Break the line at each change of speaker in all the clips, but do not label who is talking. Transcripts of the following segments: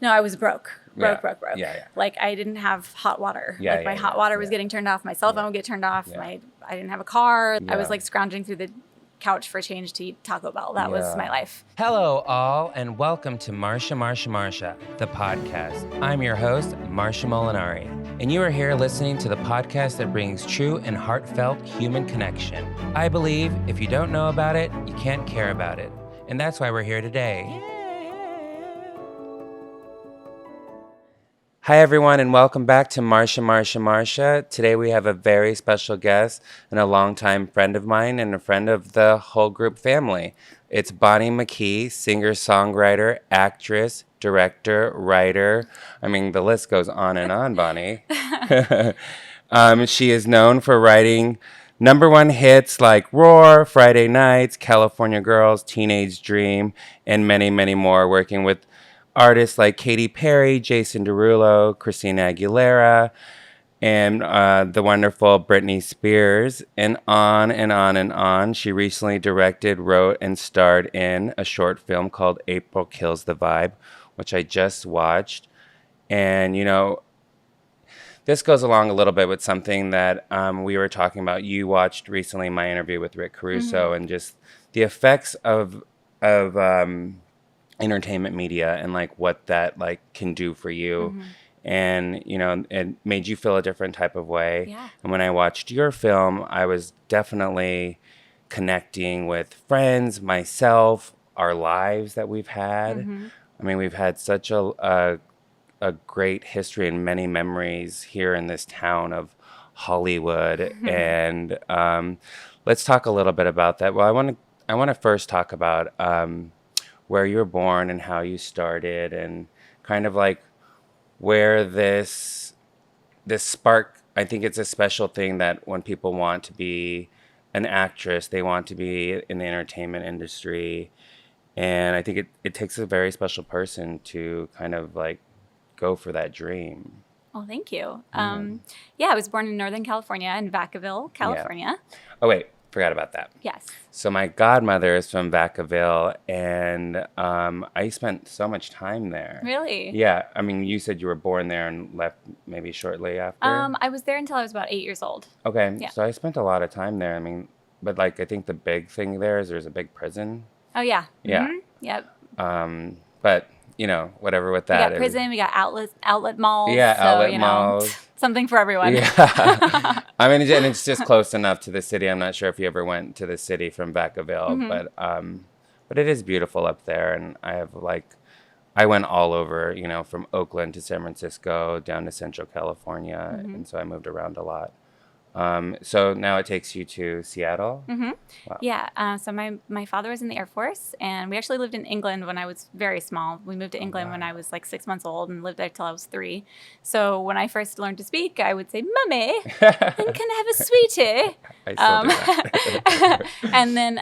No, I was broke.
Yeah.
Broke.
Yeah, yeah.
Like I didn't have hot water.
Yeah,
like my
yeah,
hot
yeah,
water was
yeah.
getting turned off. My cell phone would get turned off.
Yeah.
I didn't have a car. I was
Yeah.
like scrounging through the couch for change to eat Taco Bell. That was my life.
Hello, all, and welcome to Marsha, the podcast. I'm your host, Marsha Molinari, and you are here listening to the podcast that brings true and heartfelt human connection. I believe if you don't know about it, you can't care about it, and that's why we're here today. Hi, everyone, and welcome back to Marsha. Today we have a very special guest and a longtime friend of mine and a friend of the whole group family. It's Bonnie Mckee, singer-songwriter, actress, director, writer. I mean, the list goes on, Bonnie. She is known for writing #1 hits like Roar, Friday Nights, California Girls, Teenage Dream, and many, many more, working with artists like Katy Perry, Jason Derulo, Christina Aguilera, and the wonderful Brittany Spears, and on and on and on. She recently directed, wrote, and starred in a short film called April Kills the Vibe, which I just watched. And, you know, this goes along a little bit with something that we were talking about. You watched recently my interview with Rick Caruso, and just the effects of entertainment media and like what that like can do for you. And you know, it made you feel a different type of way. And when I watched your film, I was definitely connecting with friends, myself, our lives that we've had. I mean, we've had such a great history and many memories here in this town of Hollywood. And let's talk a little bit about that. Well, I want to first talk about where you were born and how you started, and kind of like where this spark. I think it's a special thing that when people want to be an actress, they want to be in the entertainment industry. And I think it takes a very special person to kind of like go for that dream.
Well, thank you. Yeah, I was born in Northern California, in Vacaville, California.
Oh, wait. Forgot about that.
Yes.
So my godmother is from Vacaville, and I spent so much time there.
Really?
Yeah. I mean, you said you were born there and left maybe shortly after?
I was there until I was about 8 years old.
Okay.
Yeah.
So I spent a lot of time there. I mean, but like I think the big thing there is there's a big prison.
Oh, yeah.
Yeah.
Yep.
But, you know, whatever with that.
We got prison, we got outlet malls.
Yeah,
so,
outlet
you know,
malls.
Something for everyone.
Yeah. I mean, and it's just close enough to the city. I'm not sure if you ever went to the city from Vacaville, but it is beautiful up there. And I went all over, you know, from Oakland to San Francisco down to Central California. And so I moved around a lot. So now it takes you to Seattle? Wow.
Yeah. So my father was in the Air Force, and we actually lived in England when I was very small. We moved to England when I was like 6 months old and lived there till I was 3. So when I first learned to speak, I would say, "Mummy, can I have a sweetie?"
I still do that.
And then,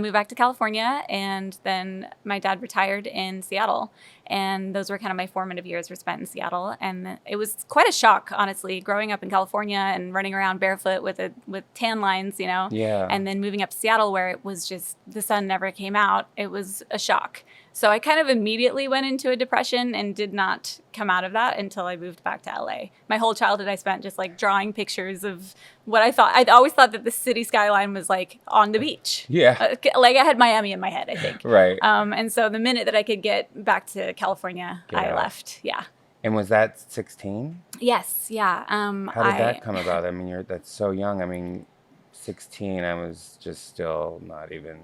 moved back to California, and then my dad retired in Seattle. And those were kind of my formative years were spent in Seattle. And it was quite a shock, honestly, growing up in California and running around barefoot with tan lines, you know.
Yeah.
And then moving up to Seattle where it was just the sun never came out. It was a shock. So I kind of immediately went into a depression and did not come out of that until I moved back to LA. My whole childhood I spent just like drawing pictures of what I thought. I'd always thought that the city skyline was like on the beach.
Yeah.
Like I had Miami in my head, I think.
Right.
And so the minute that I could get back to California, I left. Yeah.
And was that 16?
Yes. Yeah.
How did that come about? I mean, that's so young. I mean, 16, I was just still not even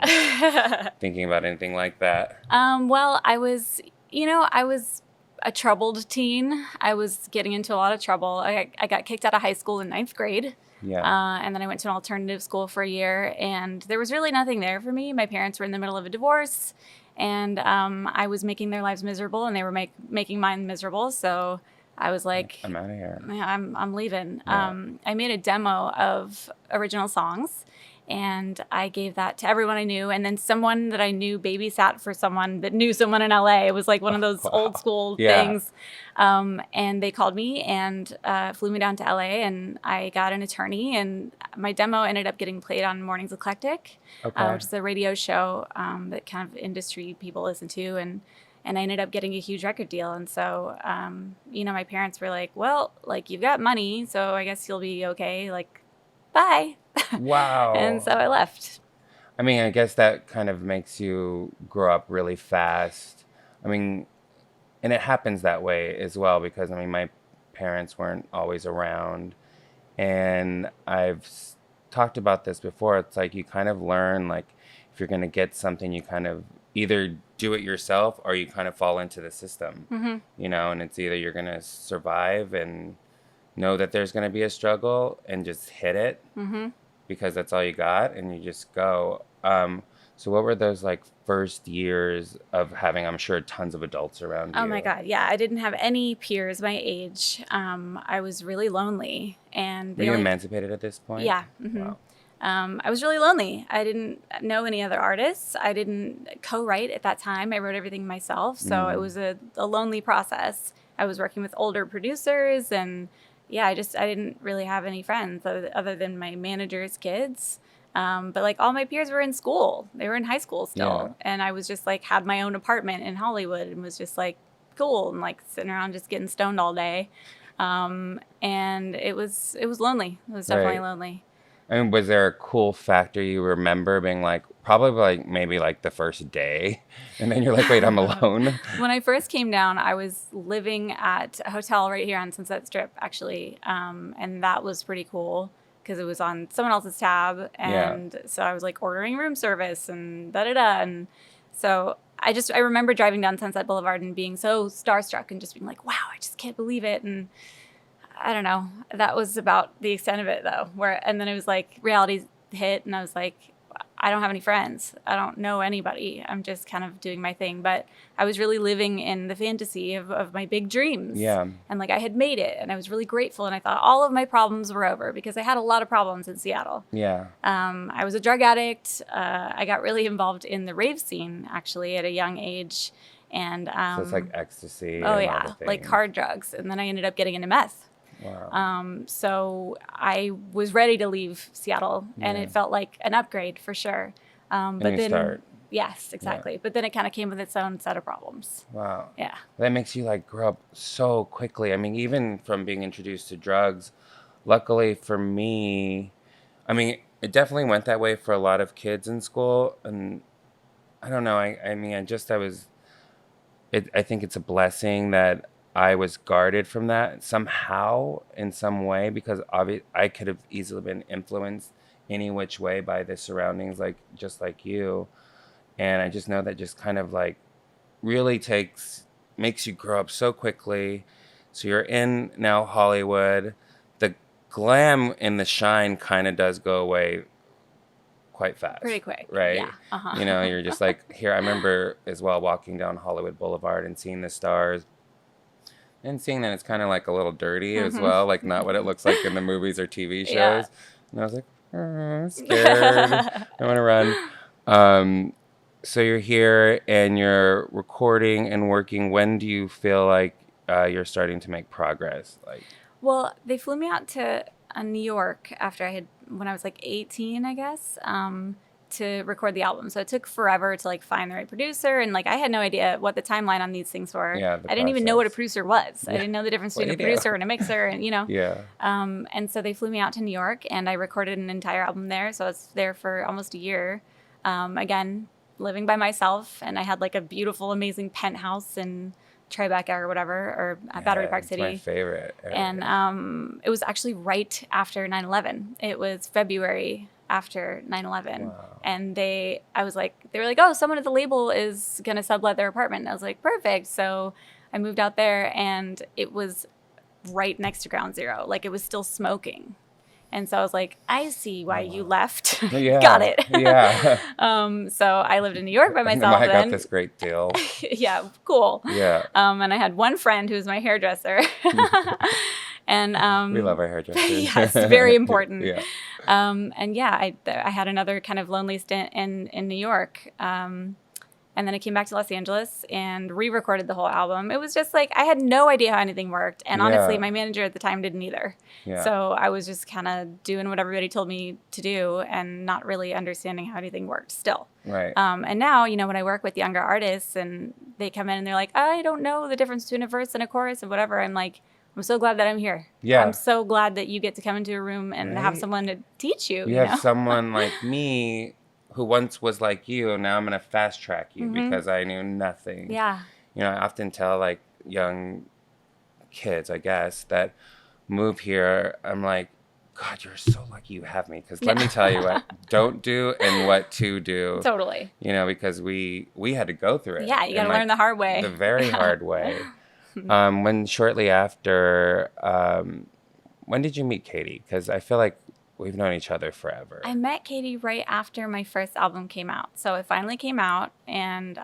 thinking about anything like that.
Well, I was a troubled teen. I was getting into a lot of trouble. I got kicked out of high school in 9th grade.
Yeah.
And then I went to an alternative school for a year, and there was really nothing there for me. My parents were in the middle of a divorce, and I was making their lives miserable, and they were making mine miserable. So I was like,
I'm out of here.
I'm leaving.
Yeah.
I made a demo of original songs, and I gave that to everyone I knew. And then someone that I knew babysat for someone that knew someone in LA. It was like one of those old school things. And they called me and flew me down to LA, and I got an attorney, and my demo ended up getting played on Mornings Eclectic, which is a radio show that kind of industry people listen to. And and I ended up getting a huge record deal. And so, my parents were like, well, like, you've got money, so I guess you'll be okay. Like, bye.
Wow.
And so I left.
I mean, I guess that kind of makes you grow up really fast. I mean, and it happens that way as well because, I mean, my parents weren't always around. And I've talked about this before. It's like you kind of learn, like, if you're going to get something, you kind of either do it yourself or you kind of fall into the system, and it's either you're going to survive and know that there's going to be a struggle and just hit it because that's all you got and you just go. So what were those like first years of having, I'm sure, tons of adults around you?
Oh my God. Yeah. I didn't have any peers my age. I was really lonely. And
were you emancipated at this point?
Yeah. Wow. I was really lonely. I didn't know any other artists. I didn't co-write at that time. I wrote everything myself. So it was a lonely process. I was working with older producers and I didn't really have any friends other than my manager's kids. But like all my peers were in school. They were in high school still. Yeah. And I was just like had my own apartment in Hollywood and was just like cool and like sitting around just getting stoned all day. And it was lonely. It was definitely lonely.
I mean, was there a cool factor you remember being like, probably like maybe like the first day, and then you're like, wait, I'm alone?
When I first came down, I was living at a hotel right here on Sunset Strip, actually, and that was pretty cool because it was on someone else's tab, and so I was like ordering room service and da-da-da, and so I remember driving down Sunset Boulevard and being so starstruck and just being like, wow, I just can't believe it, and I don't know. That was about the extent of it, though. And then it was like reality hit, and I was like, I don't have any friends. I don't know anybody. I'm just kind of doing my thing. But I was really living in the fantasy of my big dreams.
Yeah.
And like I had made it, and I was really grateful. And I thought all of my problems were over because I had a lot of problems in Seattle.
Yeah.
I was a drug addict. I got really involved in the rave scene actually at a young age. And
so it's like ecstasy.
Oh yeah, like hard drugs. And then I ended up getting into meth.
Wow.
So I was ready to leave Seattle, and it felt like an upgrade for sure. But then, yes, exactly. Yeah. But then it kind of came with its own set of problems.
Wow.
Yeah.
That makes you like grow up so quickly. I mean, even from being introduced to drugs, luckily for me, I mean, it definitely went that way for a lot of kids in school. And I don't know. I think it's a blessing that I was guarded from that somehow in some way because I could have easily been influenced any which way by the surroundings, like just like you. And I just know that just kind of like really makes you grow up so quickly. So you're in now Hollywood. The glam and the shine kind of does go away quite fast.
Pretty quick.
Right?
Yeah. Uh-huh.
You're just like, here, I remember as well walking down Hollywood Boulevard and seeing the stars. And seeing that it's kind of like a little dirty as well, like not what it looks like in the movies or TV shows. Yeah. And I was like, I'm scared. I want to run. So you're here and you're recording and working. When do you feel like you're starting to make progress?
Well, they flew me out to New York when I was like 18, I guess. To record the album. So it took forever to like find the right producer. And like, I had no idea what the timeline on these things were.
Yeah,
I didn't even know what a producer was. I didn't know the difference between a producer and a mixer and,
Yeah.
And so they flew me out to New York and I recorded an entire album there. So I was there for almost a year. Again, living by myself. And I had like a beautiful, amazing penthouse in Tribeca or whatever, or Battery Park City.
It's my favorite area.
And it was actually right after 9/11. It was February after 9/11.
Wow.
And they were like, oh, someone at the label is going to sublet their apartment. And I was like, perfect. So I moved out there and it was right next to Ground Zero. Like it was still smoking. And so I was like, I see why you left.
Yeah.
Got it.
Yeah.
So I lived in New York by myself.
I got this great deal.
Yeah, cool.
Yeah.
And I had one friend who was my hairdresser. And
we love our hairdressers.
Yes, very important.
Yeah.
And yeah, I had another kind of lonely stint in New York. And then I came back to Los Angeles and re-recorded the whole album. It was just like, I had no idea how anything worked. And honestly, my manager at the time didn't either. Yeah. So I was just kind of doing what everybody told me to do and not really understanding how anything worked still.
Right.
And now, you know, when I work with younger artists and they come in and they're like, I don't know the difference between a verse and a chorus and whatever, I'm like, I'm so glad that I'm here.
Yeah.
I'm so glad that you get to come into a room and have someone to teach you.
You have someone like me who once was like you, and now I'm going to fast track you because I knew nothing.
Yeah.
You know, I often tell like young kids, I guess, that move here, I'm like, God, you're so lucky you have me. Because let me tell you what don't do and what to do.
Totally.
You know, because we had to go through it.
Yeah, you got to learn the hard way.
The very hard way. When shortly after, when did you meet Katy? Because I feel like we've known each other forever.
I met Katy right after my first album came out. So it finally came out, and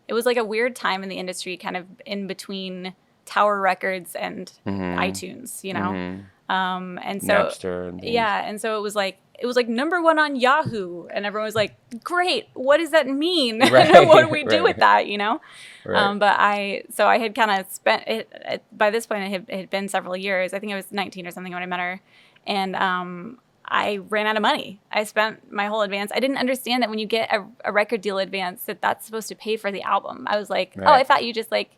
it was like a weird time in the industry, kind of in between Tower Records and iTunes, you know? And so
Napster and things.
Yeah, and so it was like #1 on Yahoo, and everyone was like, "Great, what does that mean?
Right,
what do we do with that?" You know.
Right.
But I had kind of spent it. By this point, it had been several years. I think I was 19 or something when I met her, and I ran out of money. I spent my whole advance. I didn't understand that when you get a record deal advance, that's supposed to pay for the album. I was like,
right.
Oh, I thought you just like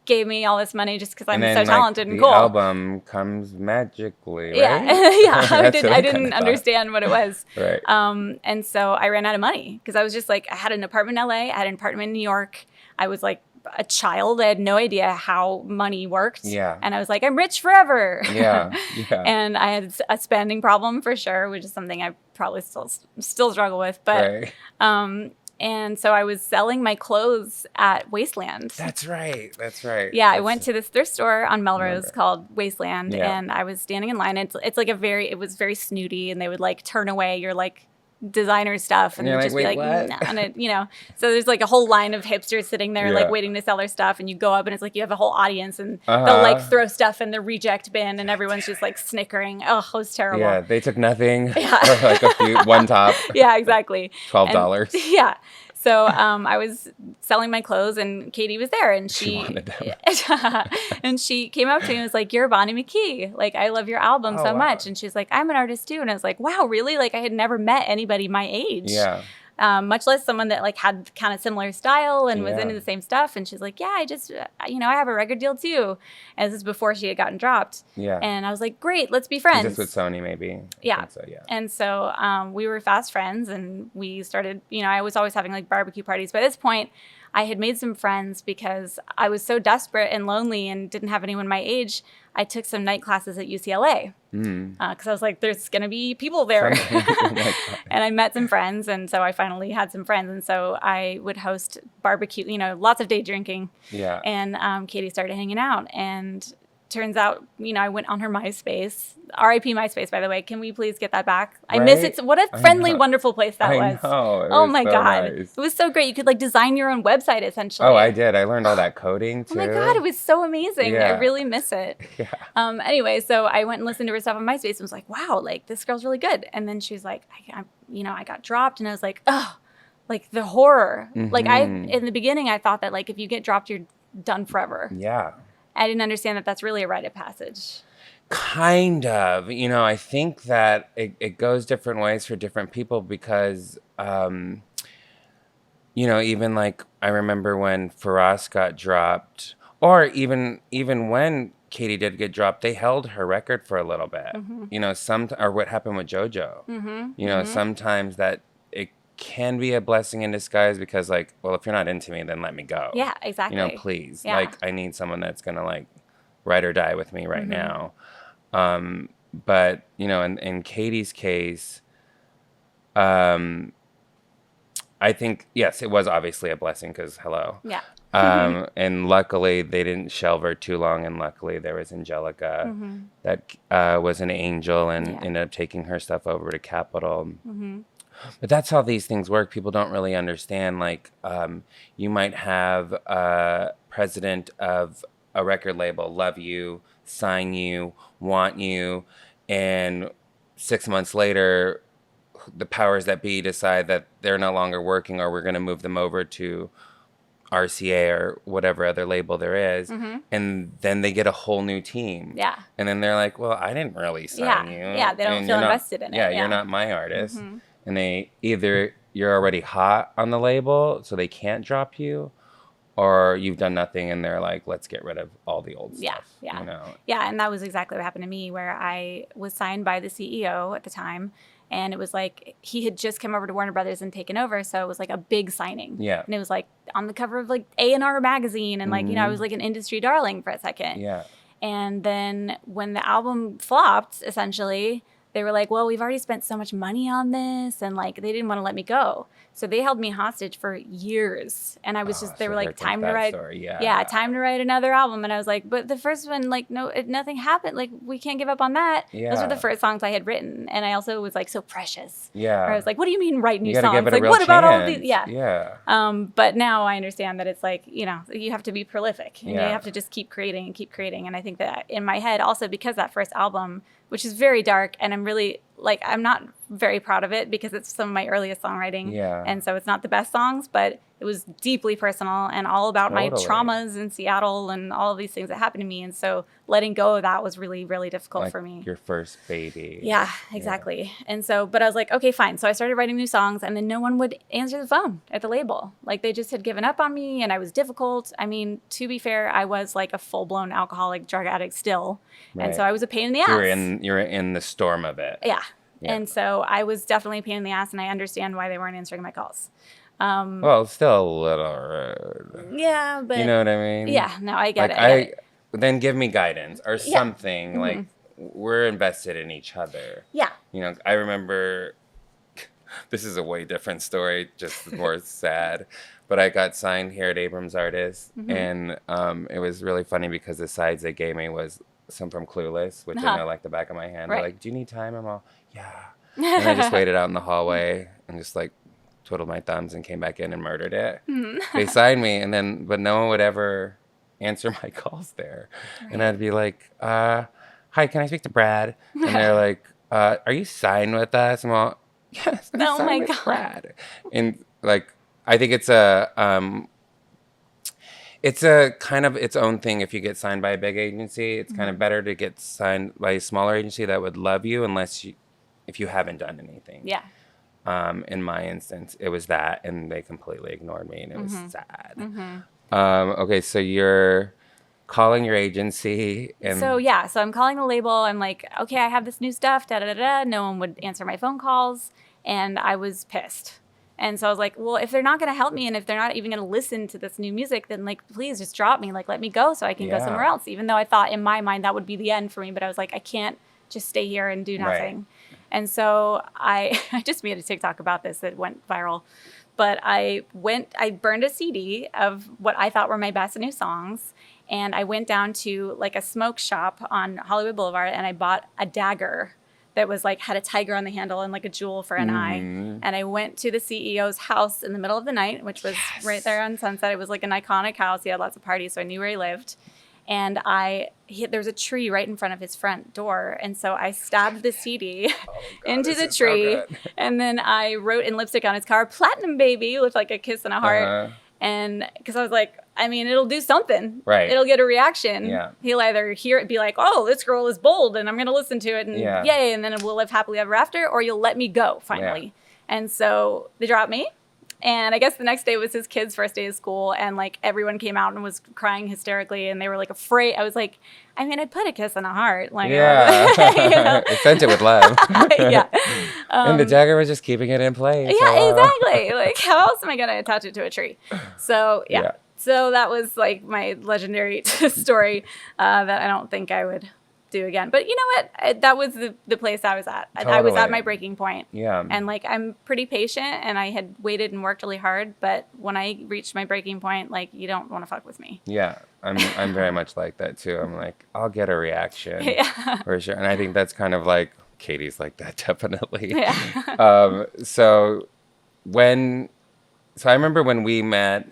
gave me all this money just because I'm so talented and
the
cool.
The album comes magically, right?
Yeah. I didn't understand what it was.
Right.
And so I ran out of money because I was just like, I had an apartment in LA, I had an apartment in New York. I was like a child. I had no idea how money worked.
Yeah.
And I was like, I'm rich forever.
Yeah. Yeah.
And I had a spending problem for sure, which is something I probably still struggle with. But and so I was selling my clothes at Wasteland.
That's right.
Yeah, I went to this thrift store on Melrose called Wasteland, and I was standing in line. It's like it was very snooty, and they would like turn away your like designer stuff and
you're
just
like,
be like,
what?
Nah, and it, you know, so there's like a whole line of hipsters sitting there like waiting to sell their stuff, and you go up and it's like you have a whole audience and they'll like throw stuff in the reject bin and everyone's just like snickering. Oh, it was terrible.
Yeah, they took nothing. Like one top.
Yeah, exactly.
$12.
Yeah. So I was selling my clothes, and Katy was there, and she
wanted them.
and she came up to me and was like, "You're Bonnie Mckee. Like, I love your album so much." And she's like, "I'm an artist too." And I was like, "Wow, really?" Like, I had never met anybody my age.
Yeah.
Much less someone that like had kind of similar style and was into the same stuff. And she's like, yeah, I just, I have a record deal too. And this is before she had gotten dropped.
Yeah.
And I was like, great, let's be friends.
Is this with Sony maybe?
Yeah.
So, yeah.
And so we were fast friends, and we started, I was always having like barbecue parties. By this point, I had made some friends because I was so desperate and lonely and didn't have anyone my age. I took some night classes at UCLA because I was like, there's going to be people there. And I met some friends, and so I finally had some friends. And so I would host barbecue, lots of day drinking.
Yeah.
And Katy started hanging out, and turns out, I went on her MySpace. RIP MySpace, by the way. Can we please get that back? I miss it. What a friendly, wonderful place that was. Oh my God. Nice. It was so great. You could like design your own website essentially.
Oh, I did. I learned all that coding too.
Oh my God. It was so amazing.
Yeah.
I really miss it.
Yeah.
Anyway, so I went and listened to her stuff on MySpace and was like, wow, like this girl's really good. And then she was like, I got dropped, and I was like, oh, like the horror.
Mm-hmm.
Like in the beginning, I thought that like if you get dropped, you're done forever.
Yeah.
I didn't understand that that's really a rite of passage.
Kind of. I think that it goes different ways for different people because, even like I remember when Faraz got dropped, or even when Katy did get dropped, they held her record for a little bit. Mm-hmm. Or what happened with JoJo. Mm-hmm. Sometimes that it can be a blessing in disguise because like, well, if you're not into me, then let me go.
Yeah, exactly.
Please.
Yeah.
Like I need someone that's going to like ride or die with me right now. But, in Katy's case, I think, yes, it was obviously a blessing because hello.
Yeah.
And luckily they didn't shelve her too long. And luckily there was Angelica that was an angel and ended up taking her stuff over to Capitol. Mm-hmm. But that's how these things work. People don't really understand. Like, you might have a president of a record label love you, sign you, want you, and 6 months later, the powers that be decide that they're no longer working, or we're going to move them over to RCA or whatever other label there is, and then they get a whole new team.
Yeah.
And then they're like, well, I didn't really sign you.
Yeah, they don't feel invested in it.
Yeah, you're not my artist. And they either you're already hot on the label, so they can't drop you, or you've done nothing and they're like, let's get rid of all the old stuff.
Yeah.
You know?
Yeah, and that was exactly what happened to me, where I was signed by the CEO at the time. And it was like, he had just come over to Warner Brothers and taken over. So it was like a big signing. Yeah. And it was like on the cover of like A&R magazine. And like, you know, I was like an industry darling for a second.
Yeah.
And then when the album flopped, essentially, they were like, well, we've already spent so much money on this. And like, they didn't want to let me go. So they held me hostage for years. And I was they were like, time to write. Yeah, time to write another album. And I was like, but the first one, like, nothing happened. Like, we can't give up on that. Yeah. Those were the first songs I had written. And I also was like, so precious. Yeah. Where I was like, what do you mean write new songs? Like, what about all of these? Yeah. Yeah. But now I understand that it's like, you know, you have to be prolific. And you have to just keep creating and keep creating. And I think that in my head, also because that first album, which is very dark, and I'm really, like, I'm not very proud of it because it's some of my earliest songwriting. Yeah. And so it's not the best songs, but it was deeply personal and all about my traumas in Seattle and all of these things that happened to me. And so letting go of that was really, really difficult for me.
Your first baby.
Yeah, exactly. Yeah. And so, but I was like, okay, fine. So I started writing new songs, and then no one would answer the phone at the label. Like, they just had given up on me, and I was difficult. I mean, to be fair, I was like a full-blown alcoholic, drug addict still. Right. And so I was a pain in the ass.
You were in the storm of it.
Yeah. Yeah. And so I was definitely a pain in the ass, and I understand why they weren't answering my calls.
Well, still a little rude.
Yeah, but...
You know what I mean?
Yeah, no, I get it.
Then give me guidance or something. Mm-hmm. Like, we're invested in each other. Yeah. You know, I remember... This is a way different story, just more sad. But I got signed here at Abrams Artists, and it was really funny because the sides they gave me was some from Clueless, which I know like the back of my hand. Right. They're like, do you need time? I'm all, yeah. And I just waited out in the hallway and just like twiddled my thumbs and came back in and murdered it. They signed me, and then, but no one would ever answer my calls there. Right. And I'd be like, hi, can I speak to Brad? And they're like, are you signed with us? I'm all, yes, I'm signed with Brad. And like, I think it's a kind of its own thing. If you get signed by a big agency, it's kind of better to get signed by a smaller agency that would love you if you haven't done anything. Yeah. In my instance, it was that, and they completely ignored me, and it was sad. Okay, so you're calling your agency, and
so I'm calling the label. I'm like, okay, I have this new stuff. Da da da da. No one would answer my phone calls, and I was pissed. And so I was like, well, if they're not going to help me, and if they're not even going to listen to this new music, then like, please just drop me. Like, let me go so I can go somewhere else. Even though I thought in my mind that would be the end for me, but I was like, I can't just stay here and do nothing. Right. And so I just made a TikTok about this that went viral. But I burned a CD of what I thought were my best new songs. And I went down to like a smoke shop on Hollywood Boulevard, and I bought a dagger that was like, had a tiger on the handle and like a jewel for an eye. And I went to the CEO's house in the middle of the night, which was right there on Sunset. It was like an iconic house. He had lots of parties, so I knew where he lived. And there was a tree right in front of his front door. And so I stabbed the CD into the tree. So and then I wrote in lipstick on his car, "Platinum Baby," with like a kiss and a heart. And because I was like, I mean, it'll do something. Right. It'll get a reaction. Yeah. He'll either hear it, be like, oh, this girl is bold, and I'm going to listen to it, and yay, and then we'll live happily ever after, or you'll let me go, finally. Yeah. And so they dropped me. And I guess the next day was his kid's first day of school, and like everyone came out and was crying hysterically, and they were like afraid. I was like, I mean, I put a kiss on a heart. Like, yeah. You know?
It sent it with love. Yeah. And the dagger was just keeping it in place.
Yeah, exactly. Like, how else am I going to attach it to a tree? So, yeah. So that was like my legendary story that I don't think I would do again. But you know what? That was the place I was at. Totally. I was at my breaking point. Yeah. And like, I'm pretty patient, and I had waited and worked really hard. But when I reached my breaking point, like, you don't want to fuck with me. Yeah.
I'm very much like that too. I'm like, I'll get a reaction. Yeah. For sure. And I think that's kind of like, Katy's like that, definitely. Yeah. So I remember when we met,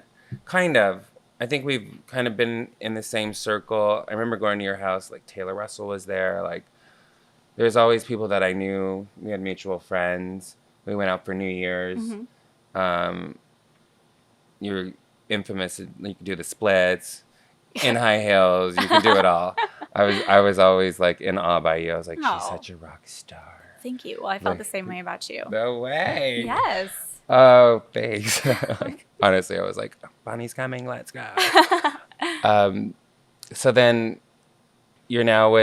I think we've kind of been in the same circle. I remember going to your house, like Taylor Russell was there. Like, there's always people that I knew. We had mutual friends. We went out for New Year's. You're infamous. You could do the splits in high heels. You can do it all. I was always like in awe by you. I was like, she's such a rock star.
Thank you. Well, I felt the same way about you.
No way.
Yes.
Oh, thanks. Like, honestly, I was like, Bonnie's coming. Let's go. So then you're now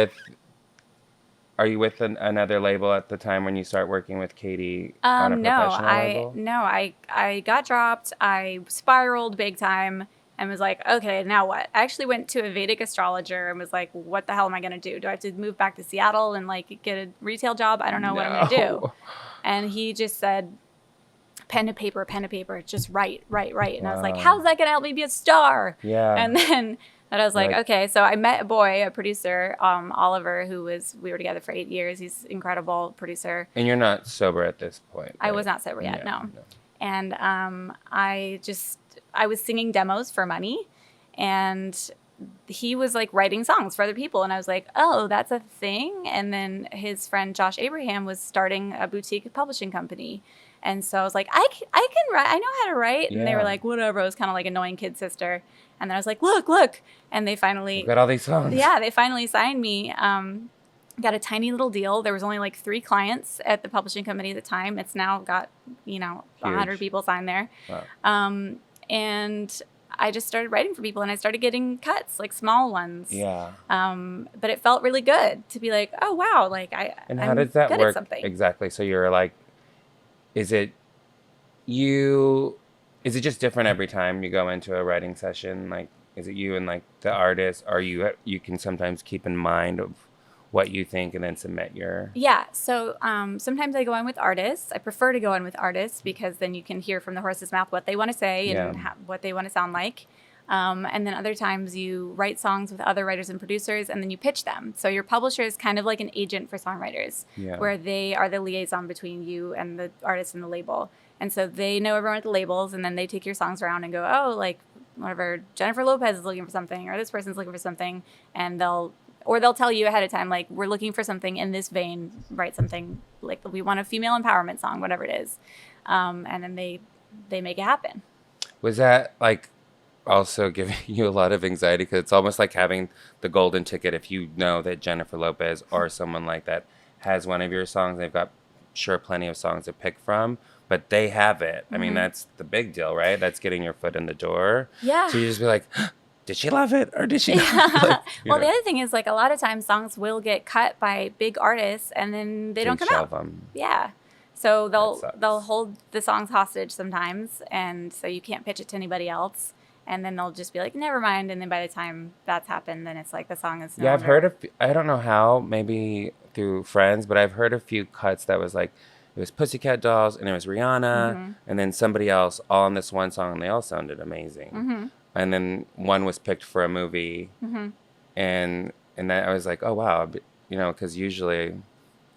are you with another label at the time when you start working with Katy on a professional label?
No, I got dropped. I spiraled big time and was like, okay, now what? I actually went to a Vedic astrologer and was like, what the hell am I going to do? Do I have to move back to Seattle and like get a retail job? I don't know what I'm going to do. And he just said, pen to paper, just write. And I was like, how's that going to help me be a star?
Yeah.
And then I was like, okay. So I met a producer, Oliver, we were together for 8 years. He's an incredible producer.
And you're not sober at this point, right?
I was not sober yet, no. And I was singing demos for money, and he was like writing songs for other people. And I was like, oh, that's a thing. And then his friend Josh Abraham was starting a boutique publishing company. And so I was like, I can write. I know how to write. And they were like, whatever. I was kind of like annoying kid sister. And then I was like, look. And they finally
got all these songs.
Yeah, they finally signed me. Got a tiny little deal. There was only like 3 clients at the publishing company at the time. It's now got, 100 people signed there. Wow. And I just started writing for people, and I started getting cuts, like small ones. Yeah. But it felt really good to be like, oh wow, like
And how does that work exactly? So you're like, is it just different every time you go into a writing session? Like, is it you and like the artist, or you can sometimes keep in mind of what you think and then submit your... Yeah, so
sometimes I go in with artists. I prefer to go in with artists because then you can hear from the horse's mouth what they want to say and what they want to sound like. And then other times you write songs with other writers and producers, and then you pitch them. So your publisher is kind of like an agent for songwriters, where they are the liaison between you and the artist and the label. And so they know everyone at the labels, and then they take your songs around and go, oh, like whatever, Jennifer Lopez is looking for something, or this person's looking for something, and they'll tell you ahead of time, like, we're looking for something in this vein, write something, like, we want a female empowerment song, whatever it is. And then they make it happen.
Was that, like, also giving you a lot of anxiety? Because it's almost like having the golden ticket if you know that Jennifer Lopez or someone like that has one of your songs. They've got, sure, plenty of songs to pick from, but they have it. I mean, that's the big deal, right? That's getting your foot in the door. Yeah. So you just be like... did she love it or did she not? Like,
well, the other thing is, like, a lot of times songs will get cut by big artists and then they don't come out. Them. Yeah. So they'll hold the songs hostage sometimes, and so you can't pitch it to anybody else. And then they'll just be like, never mind. And then by the time that's happened, then it's like the song is no
I've heard I don't know how, maybe through friends, but I've heard a few cuts that was like, it was Pussycat Dolls and it was Rihanna and then somebody else all on this one song, and they all sounded amazing. And then one was picked for a movie, and that I was like, oh wow, because usually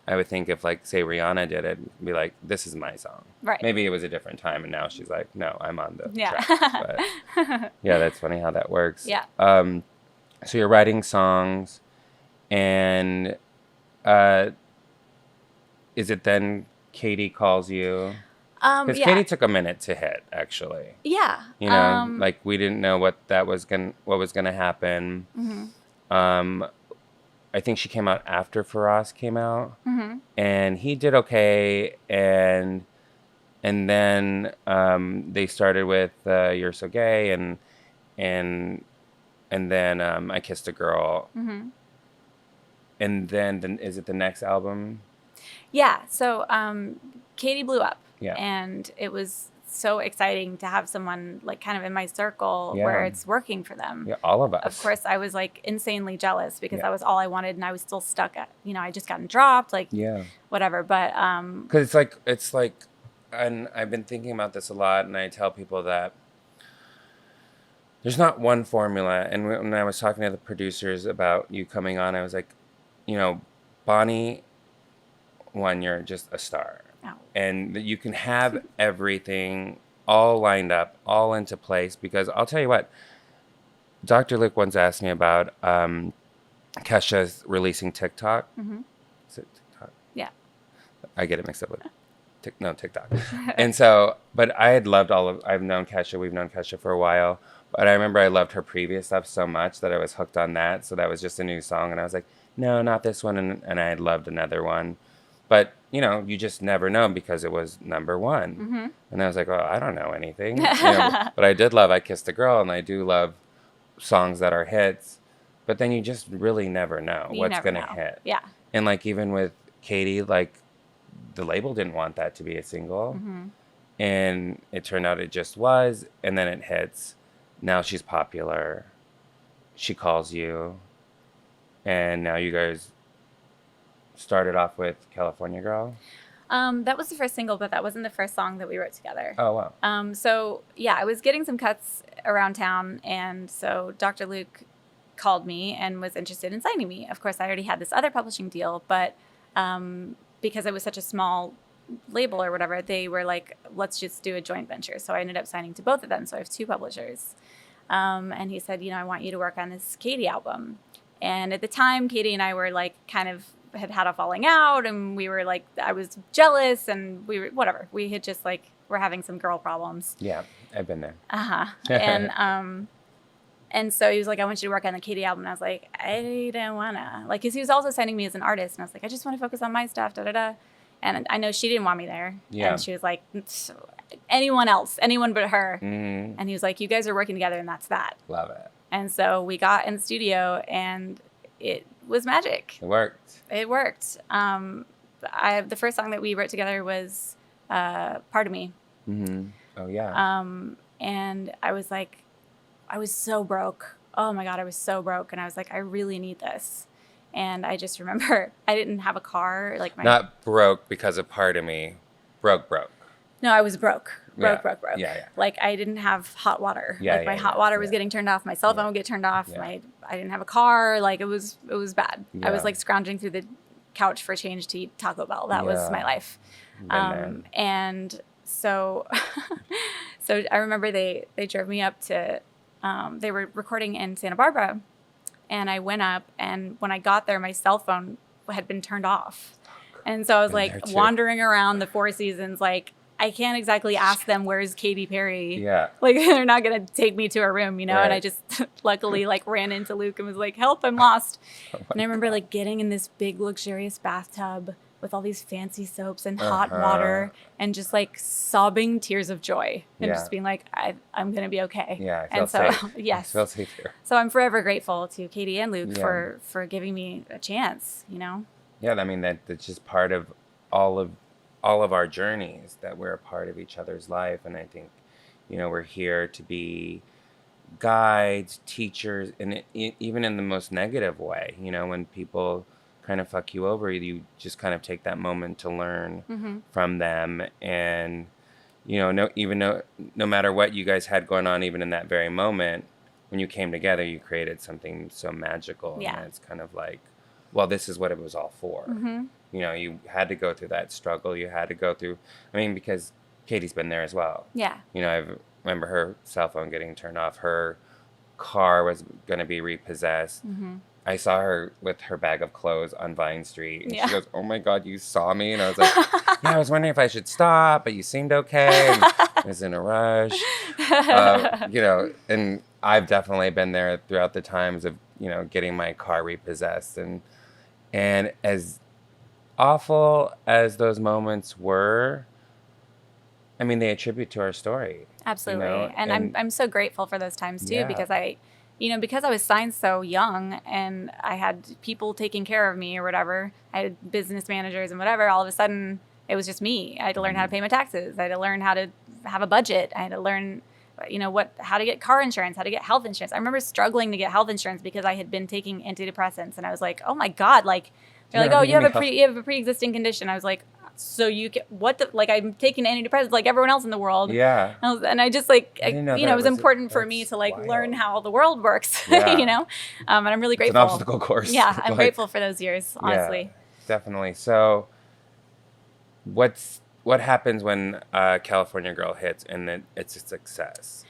I would think if, like, say Rihanna did it, be like, this is my song. Right. Maybe it was a different time, and now she's like, no, I'm on the track. But yeah, that's funny how that works. Yeah. So you're writing songs, and is it then Katy calls you? Because Katy took a minute to hit, actually. Yeah. Like, we didn't know what was gonna happen. I think she came out after Faraz came out, and he did okay, and then they started with "You're So Gay," and then "I Kissed a Girl," and then is it the next album?
Yeah. So Katy blew up. Yeah. And it was so exciting to have someone, like, kind of in my circle where it's working for them.
Yeah, all of us.
Of course, I was, like, insanely jealous because that was all I wanted, and I was still stuck at, I just gotten dropped, like, whatever. But
because it's like, and I've been thinking about this a lot, and I tell people that there's not one formula. And when I was talking to the producers about you coming on, I was like, Bonnie, one, you're just a star. And you can have everything all lined up, all into place. Because I'll tell you what, Dr. Luke once asked me about Kesha's releasing TikTok. Is it TikTok? Yeah. I get it mixed up with TikTok. And so, but I had loved I've known Kesha, we've known Kesha for a while, but I remember I loved her previous stuff so much that I was hooked on that. So that was just a new song. And I was like, no, not this one. And I had loved another one. But, you know, you just never know because it was number one. Mm-hmm. And I was like, oh, I don't know anything. But I did love I Kissed a Girl, and I do love songs that are hits. But then you just really never know what's going to hit.
Yeah.
And, like, even with Katy, like, the label didn't want that to be a single. Mm-hmm. And it turned out it just was. And then it hits. Now she's popular. She calls you. And now you guys started off with California Girl?
That was the first single, but that wasn't the first song that we wrote together.
Oh, wow.
So, yeah, I was getting some cuts around town, and so Dr. Luke called me and was interested in signing me. Of course, I already had this other publishing deal, but because it was such a small label or whatever, they were like, let's just do a joint venture. So I ended up signing to both of them, so I have two publishers. And he said, you know, I want you to work on this Katy album. And at the time, Katy and I were like kind of had a falling out, and we were like, I was jealous, and we were whatever. We had just like we're having some girl problems.
Yeah, I've been there.
And so he was like, I want you to work on the Katy album. And I was like, I don't wanna, like, because he was also signing me as an artist, and I was like, I just want to focus on my stuff, da da da. And I know she didn't want me there. Yeah. And she was like, anyone but her. Mm-hmm. And he was like, you guys are working together, and that's that.
Love it.
And so we got in the studio, and it was magic. It worked. The first song that we wrote together was Part of Me.
Mm-hmm. Oh, yeah.
And I was like, I was so broke. Oh, my God, I was so broke. And I was like, I really need this. And I just remember I didn't have a car.
Not broke because of Part of Me. Broke.
No, I was broke. Broke.
Yeah.
Like, I didn't have hot water.
Yeah,
my hot water was getting turned off. My cell phone would get turned off.
Yeah.
I didn't have a car. Like, it was bad.
Yeah.
I was like scrounging through the couch for change to eat Taco Bell. That was my life. And so, so I remember they drove me up to, they were recording in Santa Barbara, and I went up, and when I got there, my cell phone had been turned off. And so I was like wandering around the Four Seasons, like, I can't exactly ask them, where's Katy Perry?
Yeah.
Like, they're not going to take me to a room, you know?
Right.
And I just luckily like ran into Luke and was like, help, I'm lost. And I remember like getting in this big luxurious bathtub with all these fancy soaps and hot water, and just like sobbing tears of joy, and just being like, I'm going to be okay.
Yeah, I feel safe.
Yes.
I feel safe here.
So I'm forever grateful to Katy and Luke for giving me a chance, you know?
Yeah, I mean, that's just part of all of our journeys, that we're a part of each other's life. And I think, you know, we're here to be guides, teachers, and even in the most negative way, you know, when people kind of fuck you over, you just kind of take that moment to learn from them. And, you know, no matter what you guys had going on, even in that very moment, when you came together, you created something so magical.
Yeah.
And it's kind of like, well, this is what it was all for. Mm-hmm. You know, you had to go through that struggle. You had to go through, I mean, because Katy's been there as well.
Yeah.
You know, I remember her cell phone getting turned off. Her car was going to be repossessed. Mm-hmm. I saw her with her bag of clothes on Vine Street. And she goes, oh, my God, you saw me? And I was like, yeah, I was wondering if I should stop, but you seemed okay. And I was in a rush. You know, and I've definitely been there throughout the times of, you know, getting my car repossessed. And as awful as those moments were, I mean, they attribute to our story.
Absolutely. You know? And I'm so grateful for those times too, because because I was signed so young, and I had people taking care of me or whatever. I had business managers and whatever. All of a sudden, it was just me. I had to learn how to pay my taxes. I had to learn how to have a budget. I had to learn, you know, how to get car insurance, how to get health insurance. I remember struggling to get health insurance because I had been taking antidepressants, and I was like, oh my God, like, they're like, oh, you have a pre-existing condition. I was like, so you can, I'm taking antidepressants like everyone else in the world.
Yeah.
And I just like, it was important for me to like learn how the world works, you know? And I'm really grateful.
It's an obstacle course.
Yeah. I'm grateful for those years, honestly.
Yeah, definitely. So what happens when California Girl hits and it's a success?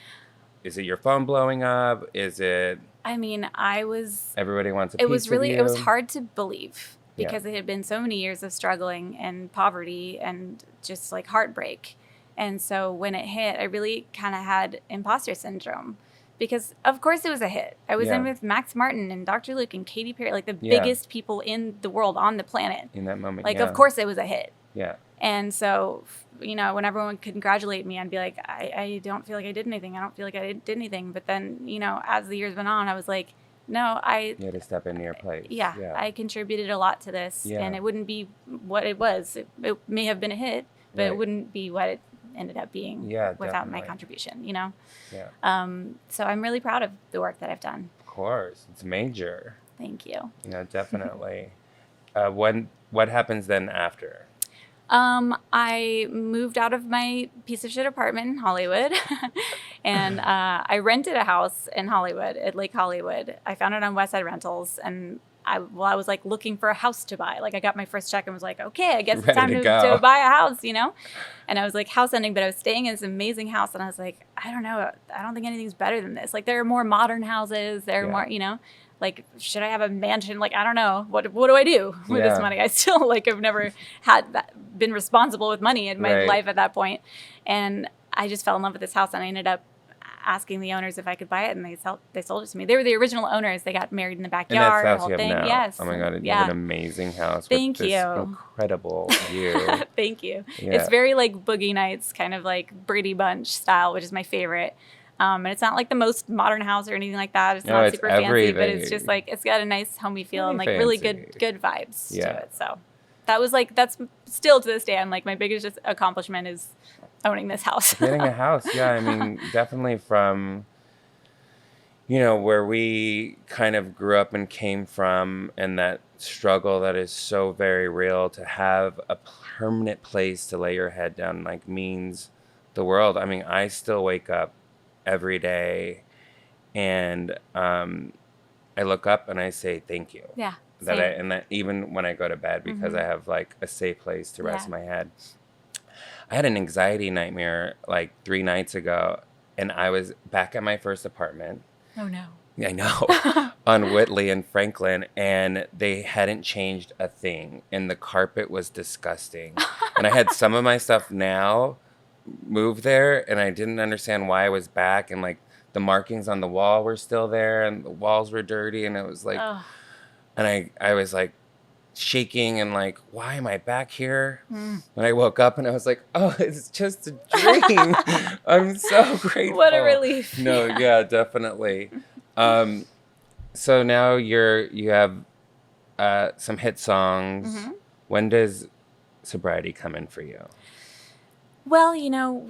Is it your phone blowing up? Is it?
I mean,
everybody wants a piece of you?
It was hard to believe. because it had been so many years of struggling and poverty and just like heartbreak. And so when it hit, I really kind of had imposter syndrome because, of course, it was a hit. I was in with Max Martin and Dr. Luke and Katy Perry, like the biggest people in the world on the planet.
In that moment,
like, of course, it was a hit.
Yeah.
And so, you know, when everyone would congratulate me, I'd be like, I don't feel like I did anything. I don't feel like I did anything. But then, you know, as the years went on, I was like, no,
You had to step into your place.
Yeah, I contributed a lot to this. Yeah. And it wouldn't be what it was. It may have been a hit, but it wouldn't be what it ended up being without my contribution, you know? Yeah. So I'm really proud of the work that I've done.
Of course. It's major.
Thank you.
Yeah, definitely. What happens then after?
I moved out of my piece of shit apartment in Hollywood and I rented a house in Hollywood, at Lake Hollywood. I found it on West Side Rentals, and I was like looking for a house to buy. Like I got my first check and was like, okay, I guess it's time to buy a house, you know? And I was like house hunting, but I was staying in this amazing house, and I was like, I don't know. I don't think anything's better than this. Like there are more modern houses. There are more, you know? Like, should I have a mansion? Like, I don't know. What do I do with this money? I still, like, have never been responsible with money in my life at that point. And I just fell in love with this house, and I ended up asking the owners if I could buy it, and they sold it to me. They were the original owners. They got married in the backyard.
And that's the house you have now.
Yes.
Oh, my God. You have an amazing house.
Thank
with
you.
This incredible view.
Thank you. Yeah. It's very, like, Boogie Nights, kind of like Brady Bunch style, which is my favorite. And it's not like the most modern house or anything like that. It's not super fancy, but it's just like, it's got a nice homey feel and like really good vibes to it. So that was like, that's still to this day, I'm like, my biggest accomplishment is owning this house.
Getting a house. Yeah. I mean, definitely from, you know, where we kind of grew up and came from, and that struggle that is so very real, to have a permanent place to lay your head down, like, means the world. I mean, I still wake up every day, and I look up and I say thank you.
Yeah.
That even when I go to bed, because I have like a safe place to rest my head. I had an anxiety nightmare like 3 nights ago, and I was back at my first apartment.
Oh no.
I know. On Whitley and Franklin, and they hadn't changed a thing, and the carpet was disgusting. And I had some of my stuff now moved there, and I didn't understand why I was back, and like the markings on the wall were still there, and the walls were dirty, and it was like, and I was like shaking and like, why am I back here? And I woke up and I was like, oh, it's just a dream. I'm so grateful.
What a relief.
No, yeah, definitely. So now you have some hit songs. When does sobriety come in for you?
Well, you know,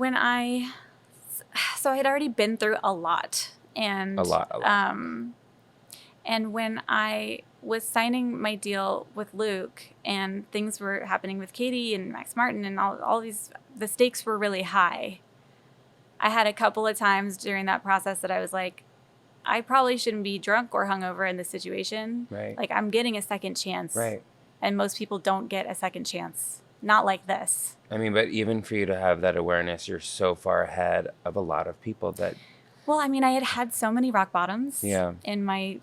so I had already been through a lot. And
a lot.
And when I was signing my deal with Luke and things were happening with Katy and Max Martin and all these, the stakes were really high. I had a couple of times during that process that I was like, I probably shouldn't be drunk or hungover in this situation.
Right.
Like, I'm getting a second chance.
Right.
And most people don't get a second chance. Not like this.
I mean, but even for you to have that awareness, you're so far ahead of a lot of people that...
Well, I mean, I had so many rock bottoms in my,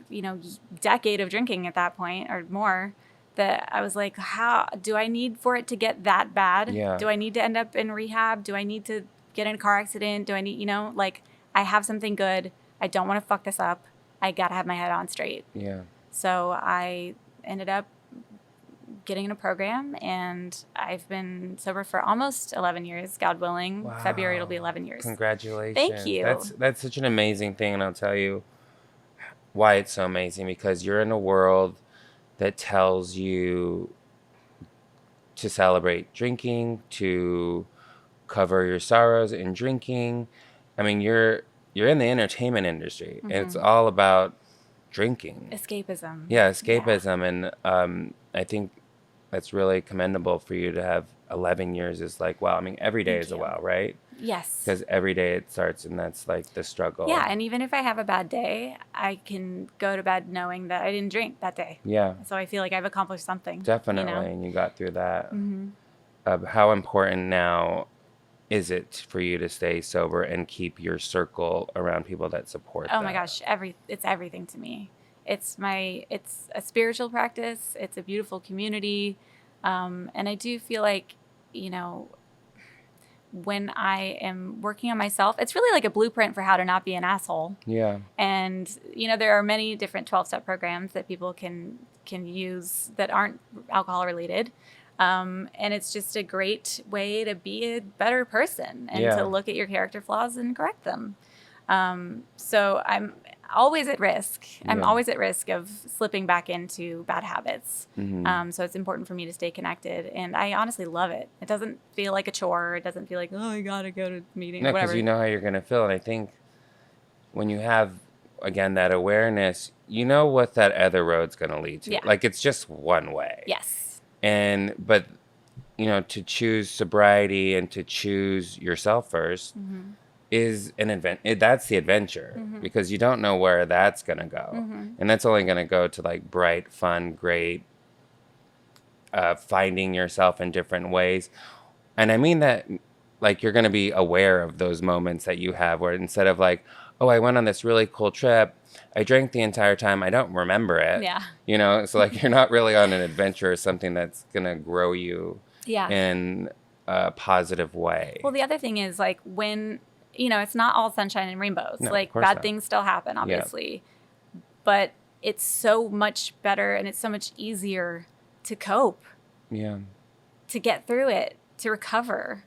you know, decade of drinking at that point or more, that I was like, how do I need for it to get that bad?
Yeah.
Do I need to end up in rehab? Do I need to get in a car accident? Do I need, you know, like, I have something good. I don't want to fuck this up. I got to have my head on straight.
Yeah.
So I ended up getting in a program, and I've been sober for almost 11 years, God willing. Wow. February it'll be 11 years.
Congratulations.
Thank you.
That's such an amazing thing, and I'll tell you why it's so amazing, because you're in a world that tells you to celebrate drinking, to cover your sorrows in drinking. I mean, you're in the entertainment industry, and it's all about drinking.
Escapism.
Yeah, escapism. Yeah. And I think that's really commendable for you to have 11 years is like, wow. I mean, every day is a wow, right?
Yes.
Because every day it starts, and that's like the struggle.
Yeah, and even if I have a bad day, I can go to bed knowing that I didn't drink that day.
Yeah.
So I feel like I've accomplished something.
Definitely,
you know?
And you got through that. How important now is it for you to stay sober and keep your circle around people that support
Oh my gosh, it's everything to me. it's a spiritual practice. It's a beautiful community. And I do feel like, when I am working on myself, it's really like a blueprint for how to not be an asshole.
Yeah.
And, there are many different 12-step programs that people can use that aren't alcohol related. And it's just a great way to be a better person and to look at your character flaws and correct them. So I'm always at risk. I'm always at risk of slipping back into bad habits. So it's important for me to stay connected. And I honestly love it. It doesn't feel like a chore. It doesn't feel like, oh, I got to go to meetings.
No, because you know how you're going to feel. And I think when you have, again, that awareness, you know what that other road's going to lead to. Like, it's just one way.
Yes.
But, to choose sobriety and to choose yourself first is an adventure. That's the adventure, because you don't know where that's going to go. And that's only going to go to like bright, fun, great, finding yourself in different ways. And I mean that like you're going to be aware of those moments that you have where instead of like, oh, I went on this really cool trip, I drank the entire time, I don't remember it. Yeah. So like you're not really on an adventure or something that's going to grow you in a positive way.
Well, the other thing is like when, it's not all sunshine and rainbows.
No,
like bad things still happen, obviously. Yeah. But it's so much better and it's so much easier to cope.
Yeah.
To get through it, to recover.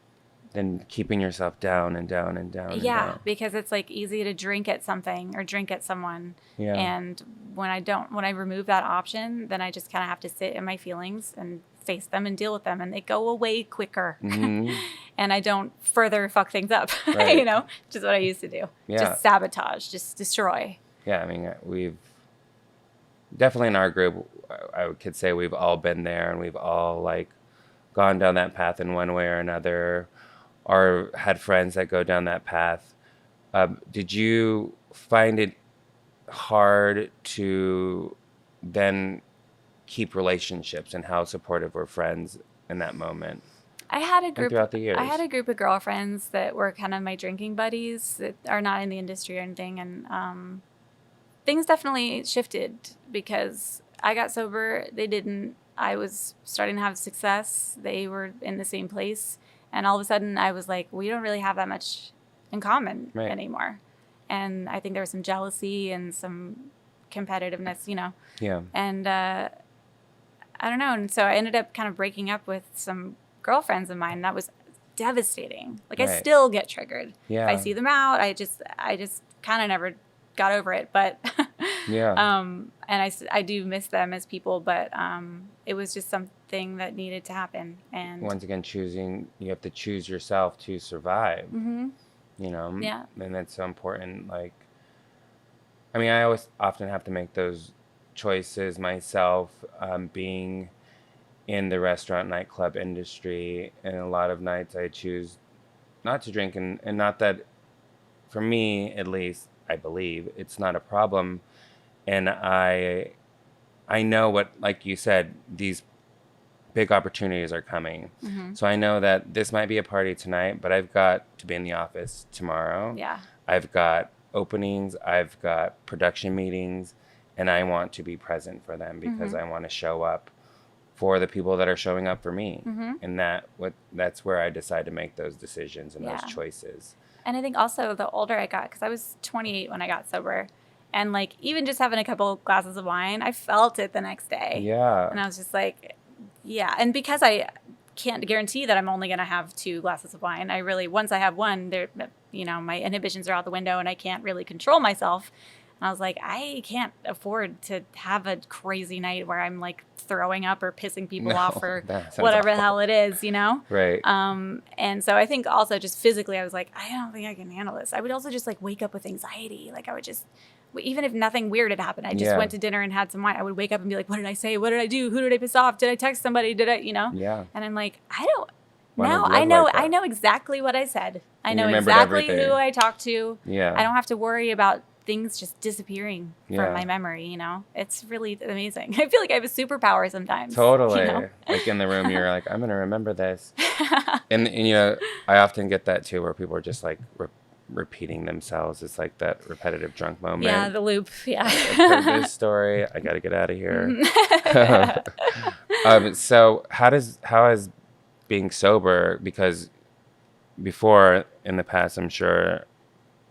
Than keeping yourself down and down and down.
Yeah,
and down.
Because it's like easy to drink at something or drink at someone. Yeah. And when I remove that option, then I just kind of have to sit in my feelings and face them and deal with them, and they go away quicker. And I don't further fuck things up,
right.
Which is what I used to do.
Yeah.
Just sabotage, just destroy.
Yeah, I mean, we've definitely in our group, I could say we've all been there, and we've all like gone down that path in one way or another, or had friends that go down that path. Did you find it hard to then keep relationships, and how supportive were friends in that moment?
I had a group
throughout the years.
I had a group of girlfriends that were kind of my drinking buddies that are not in the industry or anything, and things definitely shifted because I got sober. They didn't. I was starting to have success. They were in the same place, and all of a sudden I was like, we don't really have that much in common anymore. And I think there was some jealousy and some competitiveness,
Yeah.
And I don't know. And so I ended up kind of breaking up with some girlfriends of mine. That was devastating. Like I still get triggered.
Yeah.
If I see them out, I just kind of never got over it. But and I do miss them as people, but it was just something that needed to happen. And
once again, you have to choose yourself to survive.
Yeah.
And that's so important. Like, I mean, I always often have to make those choices myself, being in the restaurant nightclub industry, and a lot of nights I choose not to drink, and not that, for me at least, I believe it's not a problem, and I know what, like you said, these big opportunities are coming. So I know that this might be a party tonight, but I've got to be in the office tomorrow.
Yeah.
I've got openings, I've got production meetings, and I want to be present for them because I want to show up for the people that are showing up for me. And that's where I decide to make those decisions and those choices.
And I think also the older I got, because I was 28 when I got sober, and like even just having a couple glasses of wine, I felt it the next day.
Yeah.
And I was just like, yeah. And because I can't guarantee that I'm only going to have 2 glasses of wine, I really, once I have one, my inhibitions are out the window and I can't really control myself. And I was like, I can't afford to have a crazy night where I'm like throwing up or pissing people off or whatever the hell it is,
Right.
And so I think also just physically, I was like, I don't think I can handle this. I would also just like wake up with anxiety. Like I would just, even if nothing weird had happened, I just went to dinner and had some wine. I would wake up and be like, what did I say? What did I do? Who did I piss off? Did I text somebody? Did I,
Yeah.
And I'm like, I know exactly what I said. I know exactly who I talked to.
Yeah.
I don't have to worry about things just disappearing from my memory, It's really amazing. I feel like I have a superpower sometimes.
Totally. Like in the room, you're like, I'm going to remember this. and I often get that too, where people are just like repeating themselves. It's like that repetitive drunk moment.
Yeah, the loop. Yeah.
I've heard this story. I got to get out of here. So how has being sober, because before in the past, I'm sure,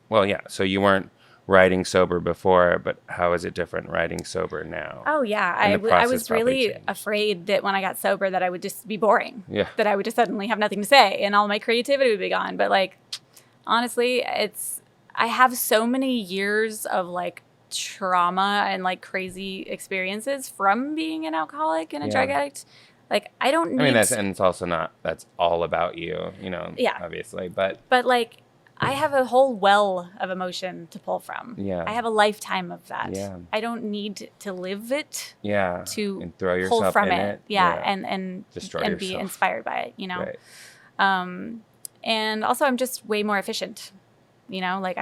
well, yeah, so you weren't writing sober before, but how is it different writing sober now?
Oh, yeah. I was really afraid that when I got sober that I would just be boring.
Yeah.
That I would just suddenly have nothing to say and all my creativity would be gone. But like, honestly, I have so many years of like trauma and like crazy experiences from being an alcoholic and a drug addict. Like, I don't need...
and it's also not, that's all about you, obviously. But
like, I have a whole well of emotion to pull from.
Yeah.
I have a lifetime of that.
Yeah.
I don't need to live it.
Yeah.
To
and throw
pull
yourself
from
in
it. Yeah. And
destroy
and
yourself.
Be inspired by it,
Right.
And also I'm just way more efficient. Like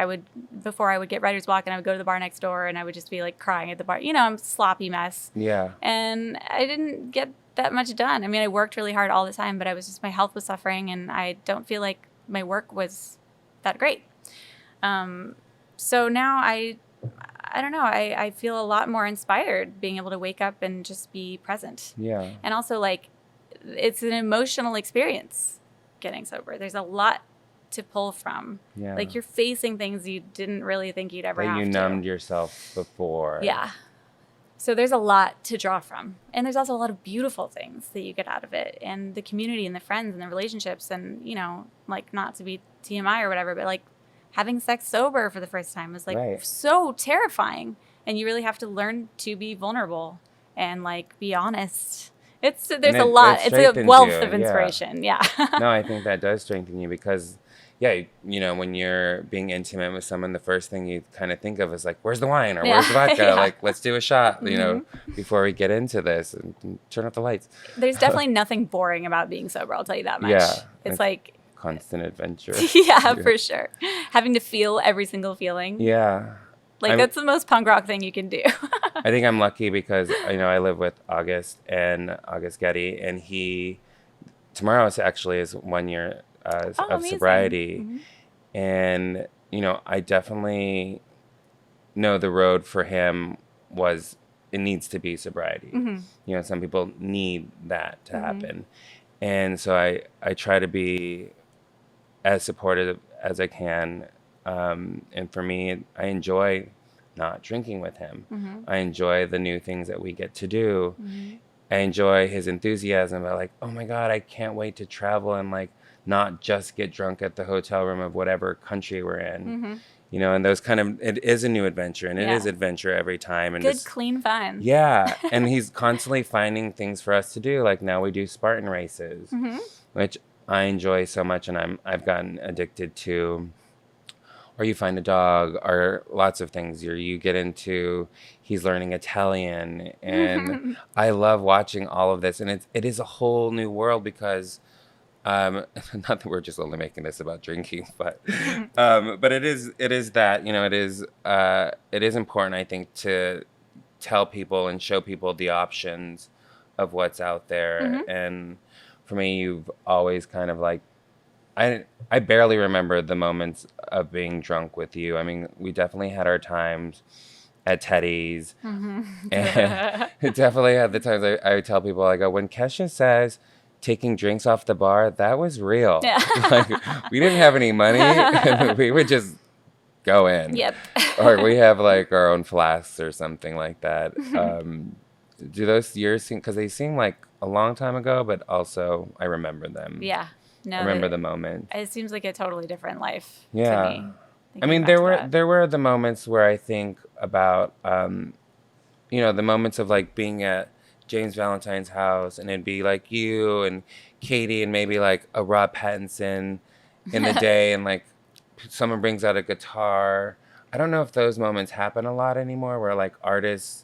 before I would get writer's block and I would go to the bar next door and I would just be like crying at the bar. I'm a sloppy mess.
Yeah.
And I didn't get that much done. I mean, I worked really hard all the time, but my health was suffering and I don't feel like my work was that great. So now I don't know, I feel a lot more inspired being able to wake up and just be present.
Yeah.
And also like, it's an emotional experience getting sober. There's a lot to pull from.
Yeah.
Like you're facing things you didn't really think you'd ever have to.
You numbed yourself before.
Yeah. So there's a lot to draw from. And there's also a lot of beautiful things that you get out of it. And the community and the friends and the relationships and, like not to be TMI or whatever, but like having sex sober for the first time was like so terrifying. And you really have to learn to be vulnerable and like be honest. There's a lot. It's a wealth of inspiration. Yeah.
No, I think that does strengthen you because when you're being intimate with someone, the first thing you kind of think of is like, where's the wine or where's the vodka? Like, let's do a shot, before we get into this and turn off the lights. There's
definitely nothing boring about being sober. I'll tell you that much.
Yeah.
It's like
constant adventure.
Yeah, for sure. Having to feel every single feeling.
Yeah.
That's the most punk rock thing you can do.
I think I'm lucky because, I live with August Getty, and tomorrow actually is 1 year of
amazing.
sobriety.
Mm-hmm.
And, I definitely know the road for him it needs to be sobriety.
Mm-hmm.
Some people need that to happen. And so I try to be as supportive as I can. And for me, I enjoy not drinking with him.
Mm-hmm.
I enjoy the new things that we get to do.
Mm-hmm.
I enjoy his enthusiasm about like, oh my God, I can't wait to travel and like not just get drunk at the hotel room of whatever country we're in.
Mm-hmm.
And those it is a new adventure and it is adventure every time. And
good, clean fun.
Yeah. And he's constantly finding things for us to do. Like now we do Spartan races,
mm-hmm.
which I enjoy so much. And I've gotten addicted to, or you find a dog or lots of things. You get into, he's learning Italian and I love watching all of this. And it is a whole new world because not that we're just only making this about drinking, but it is that, it is important, I think, to tell people and show people the options of what's out there.
Mm-hmm.
And for me, you've always kind of like, I barely remember the moments of being drunk with you. I mean, we definitely had our times at Teddy's.
Mm-hmm.
And definitely had the times I would tell people, I go, when Kesha says taking drinks off the bar, that was real.
Yeah.
Like, we didn't have any money, and we would just go in.
Yep.
Or we have like our own flasks or something like that. Do those years seem, because they seem like a long time ago, but also I remember them.
Yeah. No,
I remember the moment.
It seems like a totally different life to me.
I mean, there were the moments where I think about, the moments of like being at James Valentine's house and it'd be like you and Katy and maybe like a Rob Pattinson in the day and like someone brings out a guitar. I don't know if those moments happen a lot anymore where like artists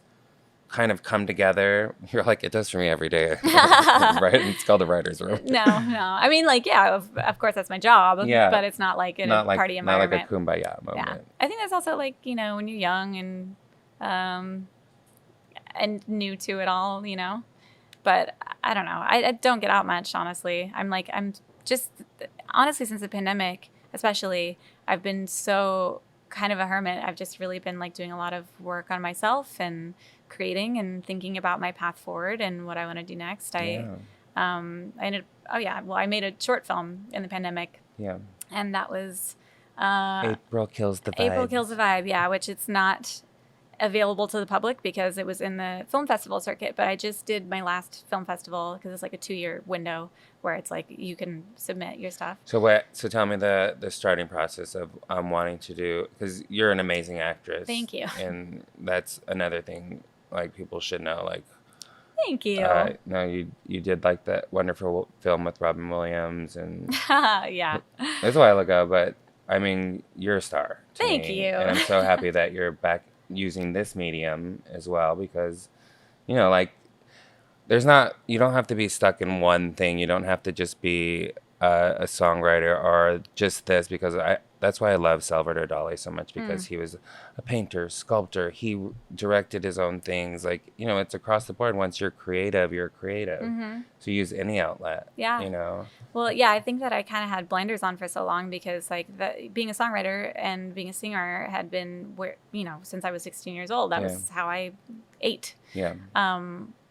kind of come together. You're like, it does for me every day. Right? It's called the writer's room.
No. I mean, like, yeah, of course that's my job.
Yeah.
But it's not like in a party environment.
Not like a kumbaya moment.
Yeah. I think that's also like, when you're young and new to it all, But I don't know. I don't get out much, honestly. I'm just, honestly, since the pandemic, especially, I've been so kind of a hermit. I've just really been like doing a lot of work on myself and creating and thinking about my path forward and what I want to do next. I made a short film in the pandemic.
Yeah.
And that was
April Kills the Vibe.
April Kills the Vibe, yeah, which it's not available to the public because it was in the film festival circuit. But I just did my last film festival because it's like a 2-year window where it's like you can submit your stuff.
So tell me the starting process of wanting to do, because you're an amazing actress.
Thank you.
And that's another thing like people should know. Like,
thank you.
No, you did like that wonderful film with Robin Williams, and
yeah,
it was a while ago, but I mean, you're a star.
Thank you.
And I'm so happy that you're back using this medium as well, because, you know, like, you don't have to be stuck in one thing. You don't have to just be a songwriter or just this, because that's why I love Salvador Dali so much, because he was a painter, sculptor. He directed his own things. Like, you know, it's across the board. Once you're creative, you're creative. Mm-hmm. So use any outlet. Yeah. You know?
Well, yeah, I think that I kind of had blinders on for so long because, like, being a songwriter and being a singer had been where, you know, since I was 16 years old. That was how I ate.
Yeah.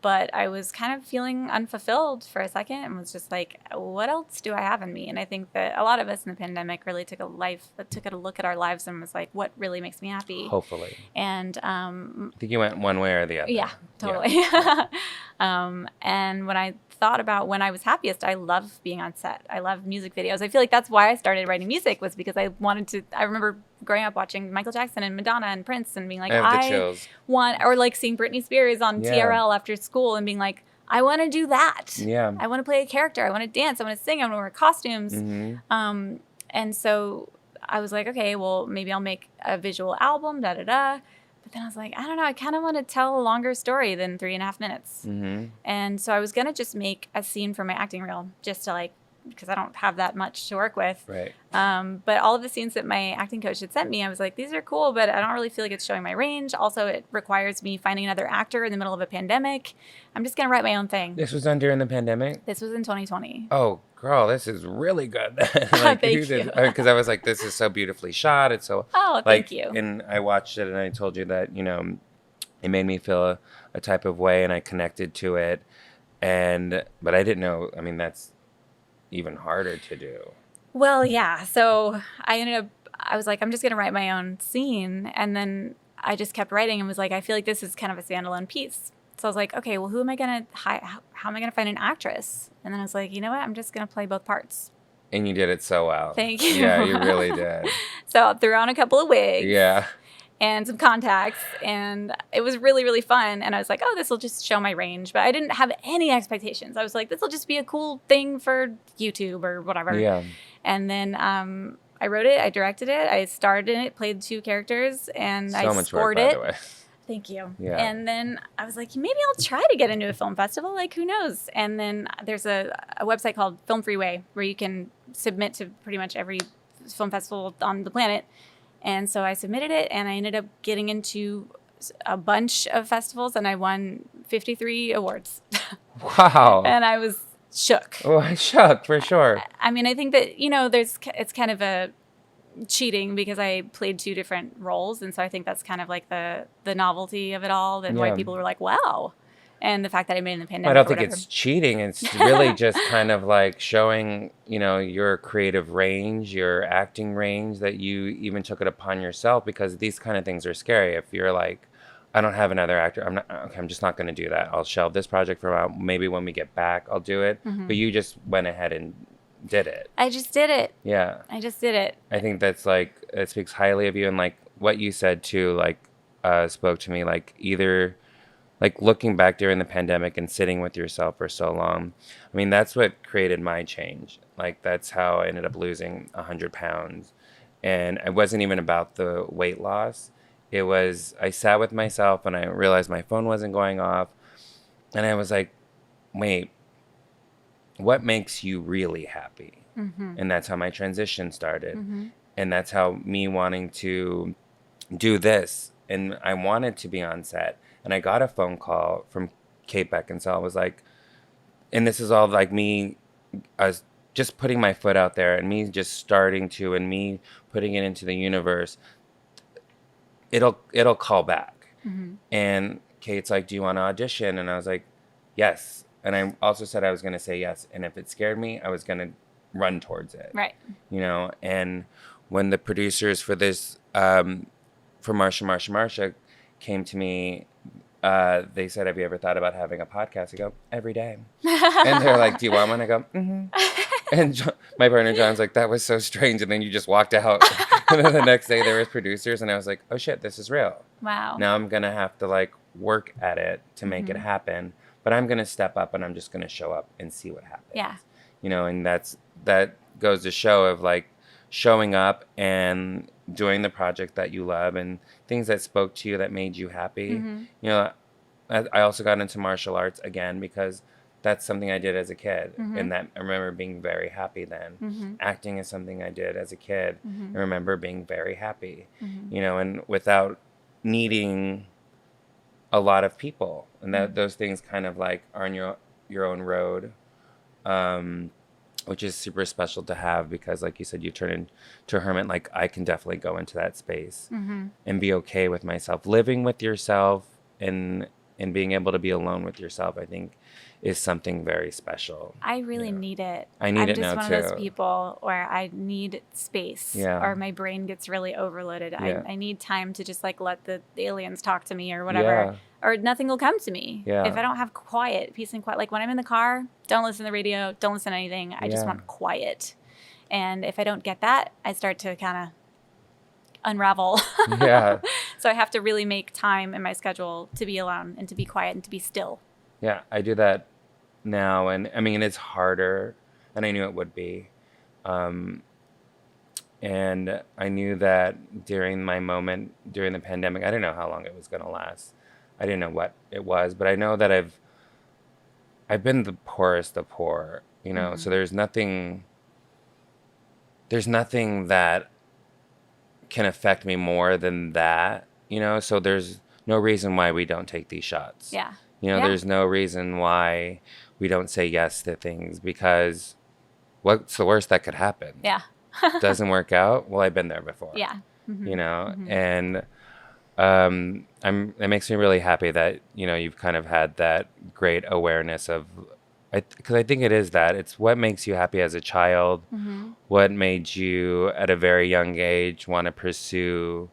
But I was kind of feeling unfulfilled for a second and was just like, what else do I have in me? And I think that a lot of us in the pandemic really took a look at our lives and was like, what really makes me happy?
Hopefully.
And
I think you went one way or the other.
Yeah, totally. Yeah. And when I thought about when I was happiest, I love being on set. I love music videos. I feel like that's why I started writing music, was because I remember growing up watching Michael Jackson and Madonna and Prince and being like, or like seeing Brittany Spears on TRL after school and being like, I want to do that.
Yeah.
I want to play a character. I want to dance. I want to sing. I want to wear costumes. Mm-hmm. And so I was like, okay, well, maybe I'll make a visual album, But then I was like, I don't know, I kind of want to tell a longer story than 3.5 minutes. Mm-hmm. And so I was going to just make a scene for my acting reel, just to like, because I don't have that much to work with.
Right.
But all of the scenes that my acting coach had sent me, I was like, these are cool, but I don't really feel like it's showing my range. Also, it requires me finding another actor in the middle of a pandemic. I'm just going to write my own thing.
This was done during the pandemic?
This was in 2020.
Oh, girl, this is really good.
Thank you.
Because I was like, this is so beautifully shot. It's so...
Oh, thank you.
And I watched it and I told you that, you know, it made me feel a type of way and I connected to it. But I didn't know, I mean, that's even harder to do.
Well, yeah. So I was like, I'm just going to write my own scene. And then I just kept writing and was like, I feel like this is kind of a standalone piece. So I was like, okay, well, who am I going to how am I going to find an actress? And then I was like, you know what? I'm just going to play both parts.
And you did it so well.
Thank you.
Yeah, you really did.
So I threw on a couple of wigs.
Yeah.
And some contacts, and it was really, really fun. And I was like, oh, this will just show my range. But I didn't have any expectations. I was like, this will just be a cool thing for YouTube or whatever.
Yeah.
And then I wrote it, I directed it, I starred in it, played 2 characters, and I scored it.
By the way.
Thank you.
Yeah.
And then I was like, maybe I'll try to get into a film festival. Like, who knows? And then there's a website called Film Freeway where you can submit to pretty much every film festival on the planet. And so I submitted it, and I ended up getting into a bunch of festivals, and I won 53 awards.
Wow.
And I was shook.
Oh, I shook, for sure.
I mean, I think that, you know, it's kind of a cheating because I played 2 different roles. And so I think that's kind of like the novelty of it all, and why people were like, wow. And the fact that I made it in the pandemic.
I don't think it's cheating. It's really just kind of like showing, you know, your creative range, your acting range, that you even took it upon yourself, because these kind of things are scary. If you're like, I don't have another actor, I'm just not going to do that. I'll shelve this project for a while. Maybe when we get back, I'll do it. Mm-hmm. But you just went ahead and did it.
I just did it.
Yeah.
I just did it.
I think that's like, it speaks highly of you. And like what you said too, like spoke to me, like either... Like looking back during the pandemic and sitting with yourself for so long. I mean, that's what created my change. Like that's how I ended up losing 100 pounds. And it wasn't even about the weight loss. It was, I sat with myself and I realized my phone wasn't going off. And I was like, wait, what makes you really happy? Mm-hmm. And that's how my transition started. Mm-hmm. And that's how me wanting to do this. And I wanted to be on set. And I got a phone call from Kate Beckinsale. I was like, and this is all like me just putting my foot out there and me just starting to, and me putting it into the universe, it'll call back. Mm-hmm. And Kate's like, do you want to audition? And I was like, yes. And I also said I was going to say yes. And if it scared me, I was going to run towards it.
Right.
You know, and when the producers for this, for Marsha came to me, they said, have you ever thought about having a podcast? I go, every day. And they're like, do you want one? I go, mm-hmm. And my partner John's like, that was so strange. And then you just walked out. And then the next day there was producers, and I was like, oh shit, this is real.
Wow.
Now I'm going to have to like work at it to make it happen. But I'm going to step up and I'm just going to show up and see what happens.
Yeah.
You know, and that goes to show of like showing up and doing the project that you love and things that spoke to you that made you happy. Mm-hmm. You know, I also got into martial arts again because that's something I did as a kid. Mm-hmm. And that I remember being very happy then. Mm-hmm. Acting is something I did as a kid. Mm-hmm. I remember being very happy, you know, and without needing a lot of people. And that those things kind of like are on your own road, which is super special to have because, like you said, you turn into a hermit. Like I can definitely go into that space and be okay with myself. Living with yourself and being able to be alone with yourself, I think, is something very special.
I really need it.
I need it now too.
I'm just one of those people where I need space or my brain gets really overloaded. Yeah. I need time to just like let the aliens talk to me or whatever, or nothing will come to me. Yeah. If I don't have peace and quiet, like when I'm in the car, don't listen to the radio, don't listen to anything. I just want quiet. And if I don't get that, I start to kind of unravel. Yeah. So I have to really make time in my schedule to be alone and to be quiet and to be still.
Yeah, I do that now. And I mean, it's harder than I knew it would be. And I knew that during my moment, during the pandemic, I didn't know how long it was going to last. I didn't know what it was, but I know that I've been the poorest of poor, you know, so there's nothing that can affect me more than that, you know, so there's no reason why we don't take these shots.
Yeah.
You know, there's no reason why we don't say yes to things because what's the worst that could happen?
Yeah.
Doesn't work out? Well, I've been there before.
Yeah. Mm-hmm.
You know, and it makes me really happy that, you know, you've kind of had that great awareness of, because I think it is that. It's what makes you happy as a child, what made you at a very young age want to pursue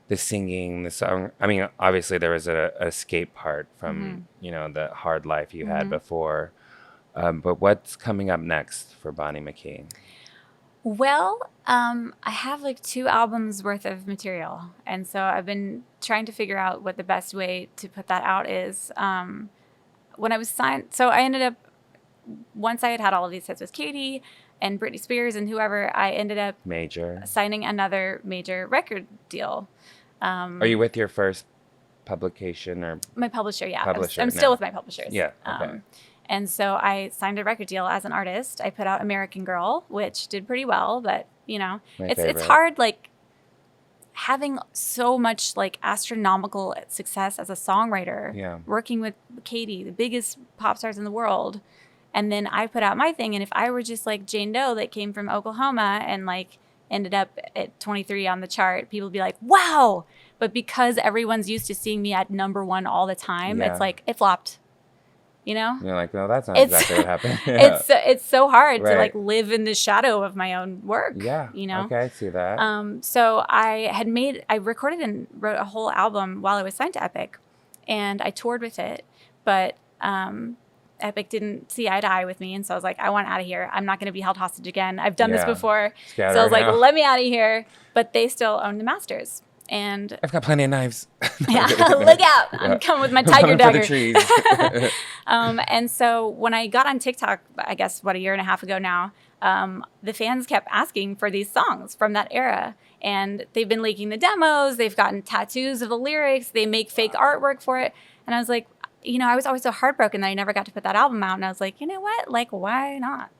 the singing, the song. I mean, obviously there was a escape part from, you know, the hard life you had before. But what's coming up next for Bonnie Mckee?
Well, I have like 2 albums worth of material. And so I've been trying to figure out what the best way to put that out is. When I was signed, so I ended up, once I had all of these hits with Katy and Brittany Spears and whoever, I ended up signing another major record deal.
Are you with your first publication or?
My publisher, yeah. I'm still with my publishers.
Yeah, okay.
And so I signed a record deal as an artist. I put out American Girl, which did pretty well, but you know, it's hard, like having so much like astronomical success as a songwriter, working with Katy, the biggest pop stars in the world. And then I put out my thing. And if I were just like Jane Doe that came from Oklahoma and like ended up at 23 on the chart, people would be like, wow. But because everyone's used to seeing me at number 1 all the time, it's like, it flopped. You know?
You're like, no, that's not exactly what happened.
It's so hard to like live in the shadow of my own work.
Yeah.
You know?
Okay, I see that.
So I recorded and wrote a whole album while I was signed to Epic, and I toured with it, but Epic didn't see eye to eye with me, and so I was like, I want out of here. I'm not going to be held hostage again. I've done this before. So I was like, let me out of here. But they still own the masters. And
I've got plenty of knives.
Yeah, look out. I'm coming with my tiger dagger. For the trees. And so when I got on TikTok, I guess, a year and a half ago now, the fans kept asking for these songs from that era. And they've been leaking the demos. They've gotten tattoos of the lyrics. They make fake artwork for it. And I was like, you know, I was always so heartbroken that I never got to put that album out. And I was like, you know what? Like, why not?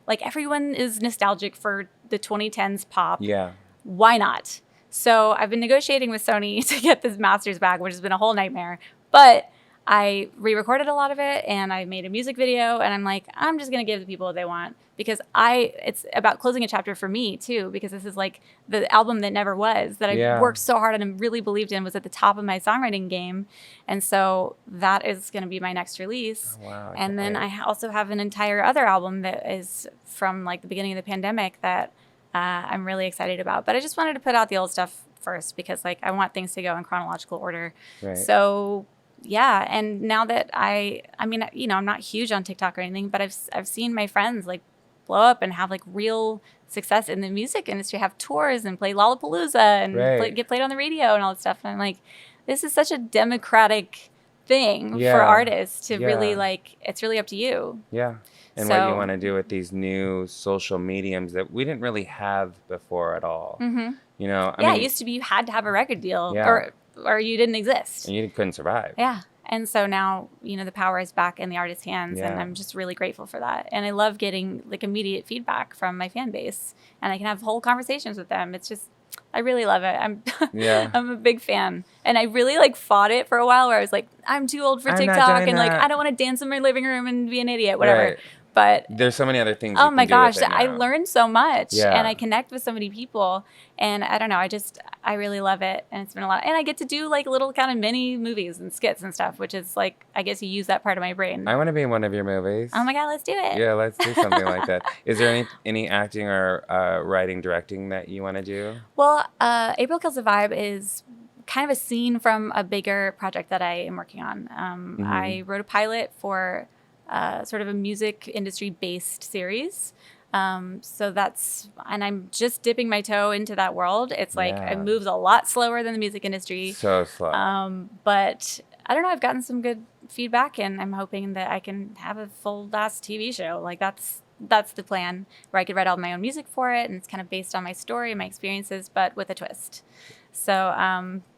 Like, everyone is nostalgic for the 2010s pop. Yeah. Why not? So I've been negotiating with Sony to get this masters back, which has been a whole nightmare. But I re-recorded a lot of it, and I made a music video, and I'm like, I'm just going to give the people what they want, because it's about closing a chapter for me too, because this is like the album that never was, that I worked so hard on and really believed in, was at the top of my songwriting game. And so that is going to be my next release.
Oh, wow.
And then I also have an entire other album that is from like the beginning of the pandemic that I'm really excited about. But I just wanted to put out the old stuff first, because like I want things to go in chronological order.
Right.
So yeah, and now that I mean, you know, I'm not huge on TikTok or anything, but I've seen my friends like blow up and have like real success in the music industry, have tours and play Lollapalooza and get played on the radio and all that stuff. And I'm like, this is such a democratic thing for artists to really like, it's really up to you.
Yeah. And what you want to do with these new social mediums that we didn't really have before at all.
Mm-hmm.
You know, I
mean,
it
used to be you had to have a record deal or you didn't exist.
And you couldn't survive.
Yeah. And so now, you know, the power is back in the artist's hands, and I'm just really grateful for that. And I love getting like immediate feedback from my fan base, and I can have whole conversations with them. It's just, I really love it. I'm a big fan. And I really like fought it for a while, where I was like, I'm too old for TikTok, and like, I don't want to dance in my living room and be an idiot, whatever.
Right.
But
there's so many other things.
Oh my gosh, I learned so much, and I connect with so many people, and I don't know, I really love it, and it's been a lot. And I get to do like little kind of mini movies and skits and stuff, which is like, I guess you use that part of my brain.
I want to be in one of your movies.
Oh my God, let's do it.
Yeah, let's do something like that. Is there any acting or writing, directing that you want to do?
Well, April Kills the Vibe is kind of a scene from a bigger project that I am working on. I wrote a pilot for sort of a music industry based series. So and I'm just dipping my toe into that world. It's like, it moves a lot slower than the music industry.
So slow.
But I don't know, I've gotten some good feedback, and I'm hoping that I can have a full ass TV show. Like that's the plan, where I could write all my own music for it, and it's kind of based on my story and my experiences, but with a twist. So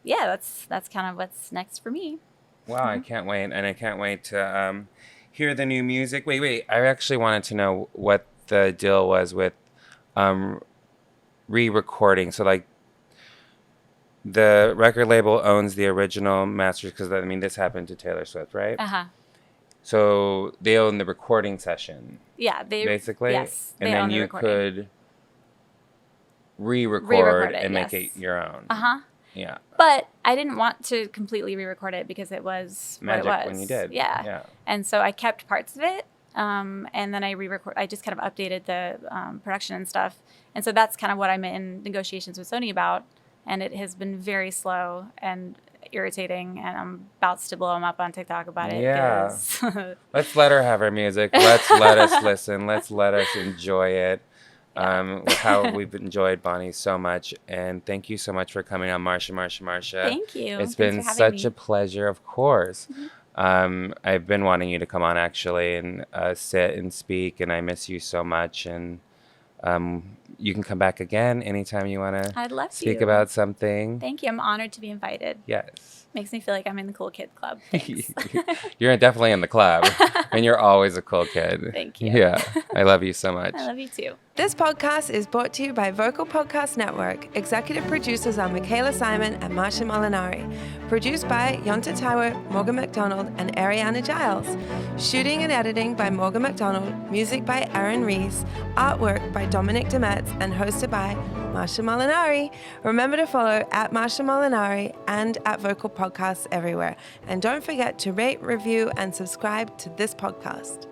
that's kind of what's next for me.
Wow, I can't wait. And I can't wait to hear the new music. Wait. I actually wanted to know what the deal was with re-recording. So, like, the record label owns the original masters, because, I mean, this happened to Taylor Swift, right?
Uh-huh.
So, they own the recording session.
Yeah.
Basically?
Yes.
And then you could re-record and make it your own.
Uh-huh.
Yeah.
But I didn't want to completely re-record it, because it was
magic
what it was.
When you did.
Yeah. And so I kept parts of it, and then I just kind of updated the production and stuff. And so that's kind of what I'm in negotiations with Sony about. And it has been very slow and irritating, and I'm about to blow them up on TikTok about it.
Yeah. Let's let her have her music. Let's let us listen. Let's let us enjoy it. How we've enjoyed Bonnie so much, and thank you so much for coming on Marsha.
Thank you.
It's been such a pleasure, of course. I've been wanting you to come on, actually, and sit and speak, and I miss you so much. And you can come back again anytime you want to.
I'd love to
speak about something.
Thank you. I'm honored to be invited.
Yes.
Makes me feel like I'm in the cool kid club.
You're definitely in the club, and you're always a cool kid.
Thank you.
Yeah, I love you so much.
I love you too.
This podcast is brought to you by Vocal Podcast Network. Executive producers are Michaela Simon and Marsha Molinari. Produced by Yonta Taiwo, Morgan McDonald, and Ariana Giles. Shooting and editing by Morgan McDonald. Music by Aaron Rees. Artwork by Dominic Demetz, and hosted by Marsha Molinari. Remember to follow at Marsha Molinari and at Vocal Podcasts everywhere. And don't forget to rate, review, and subscribe to this podcast.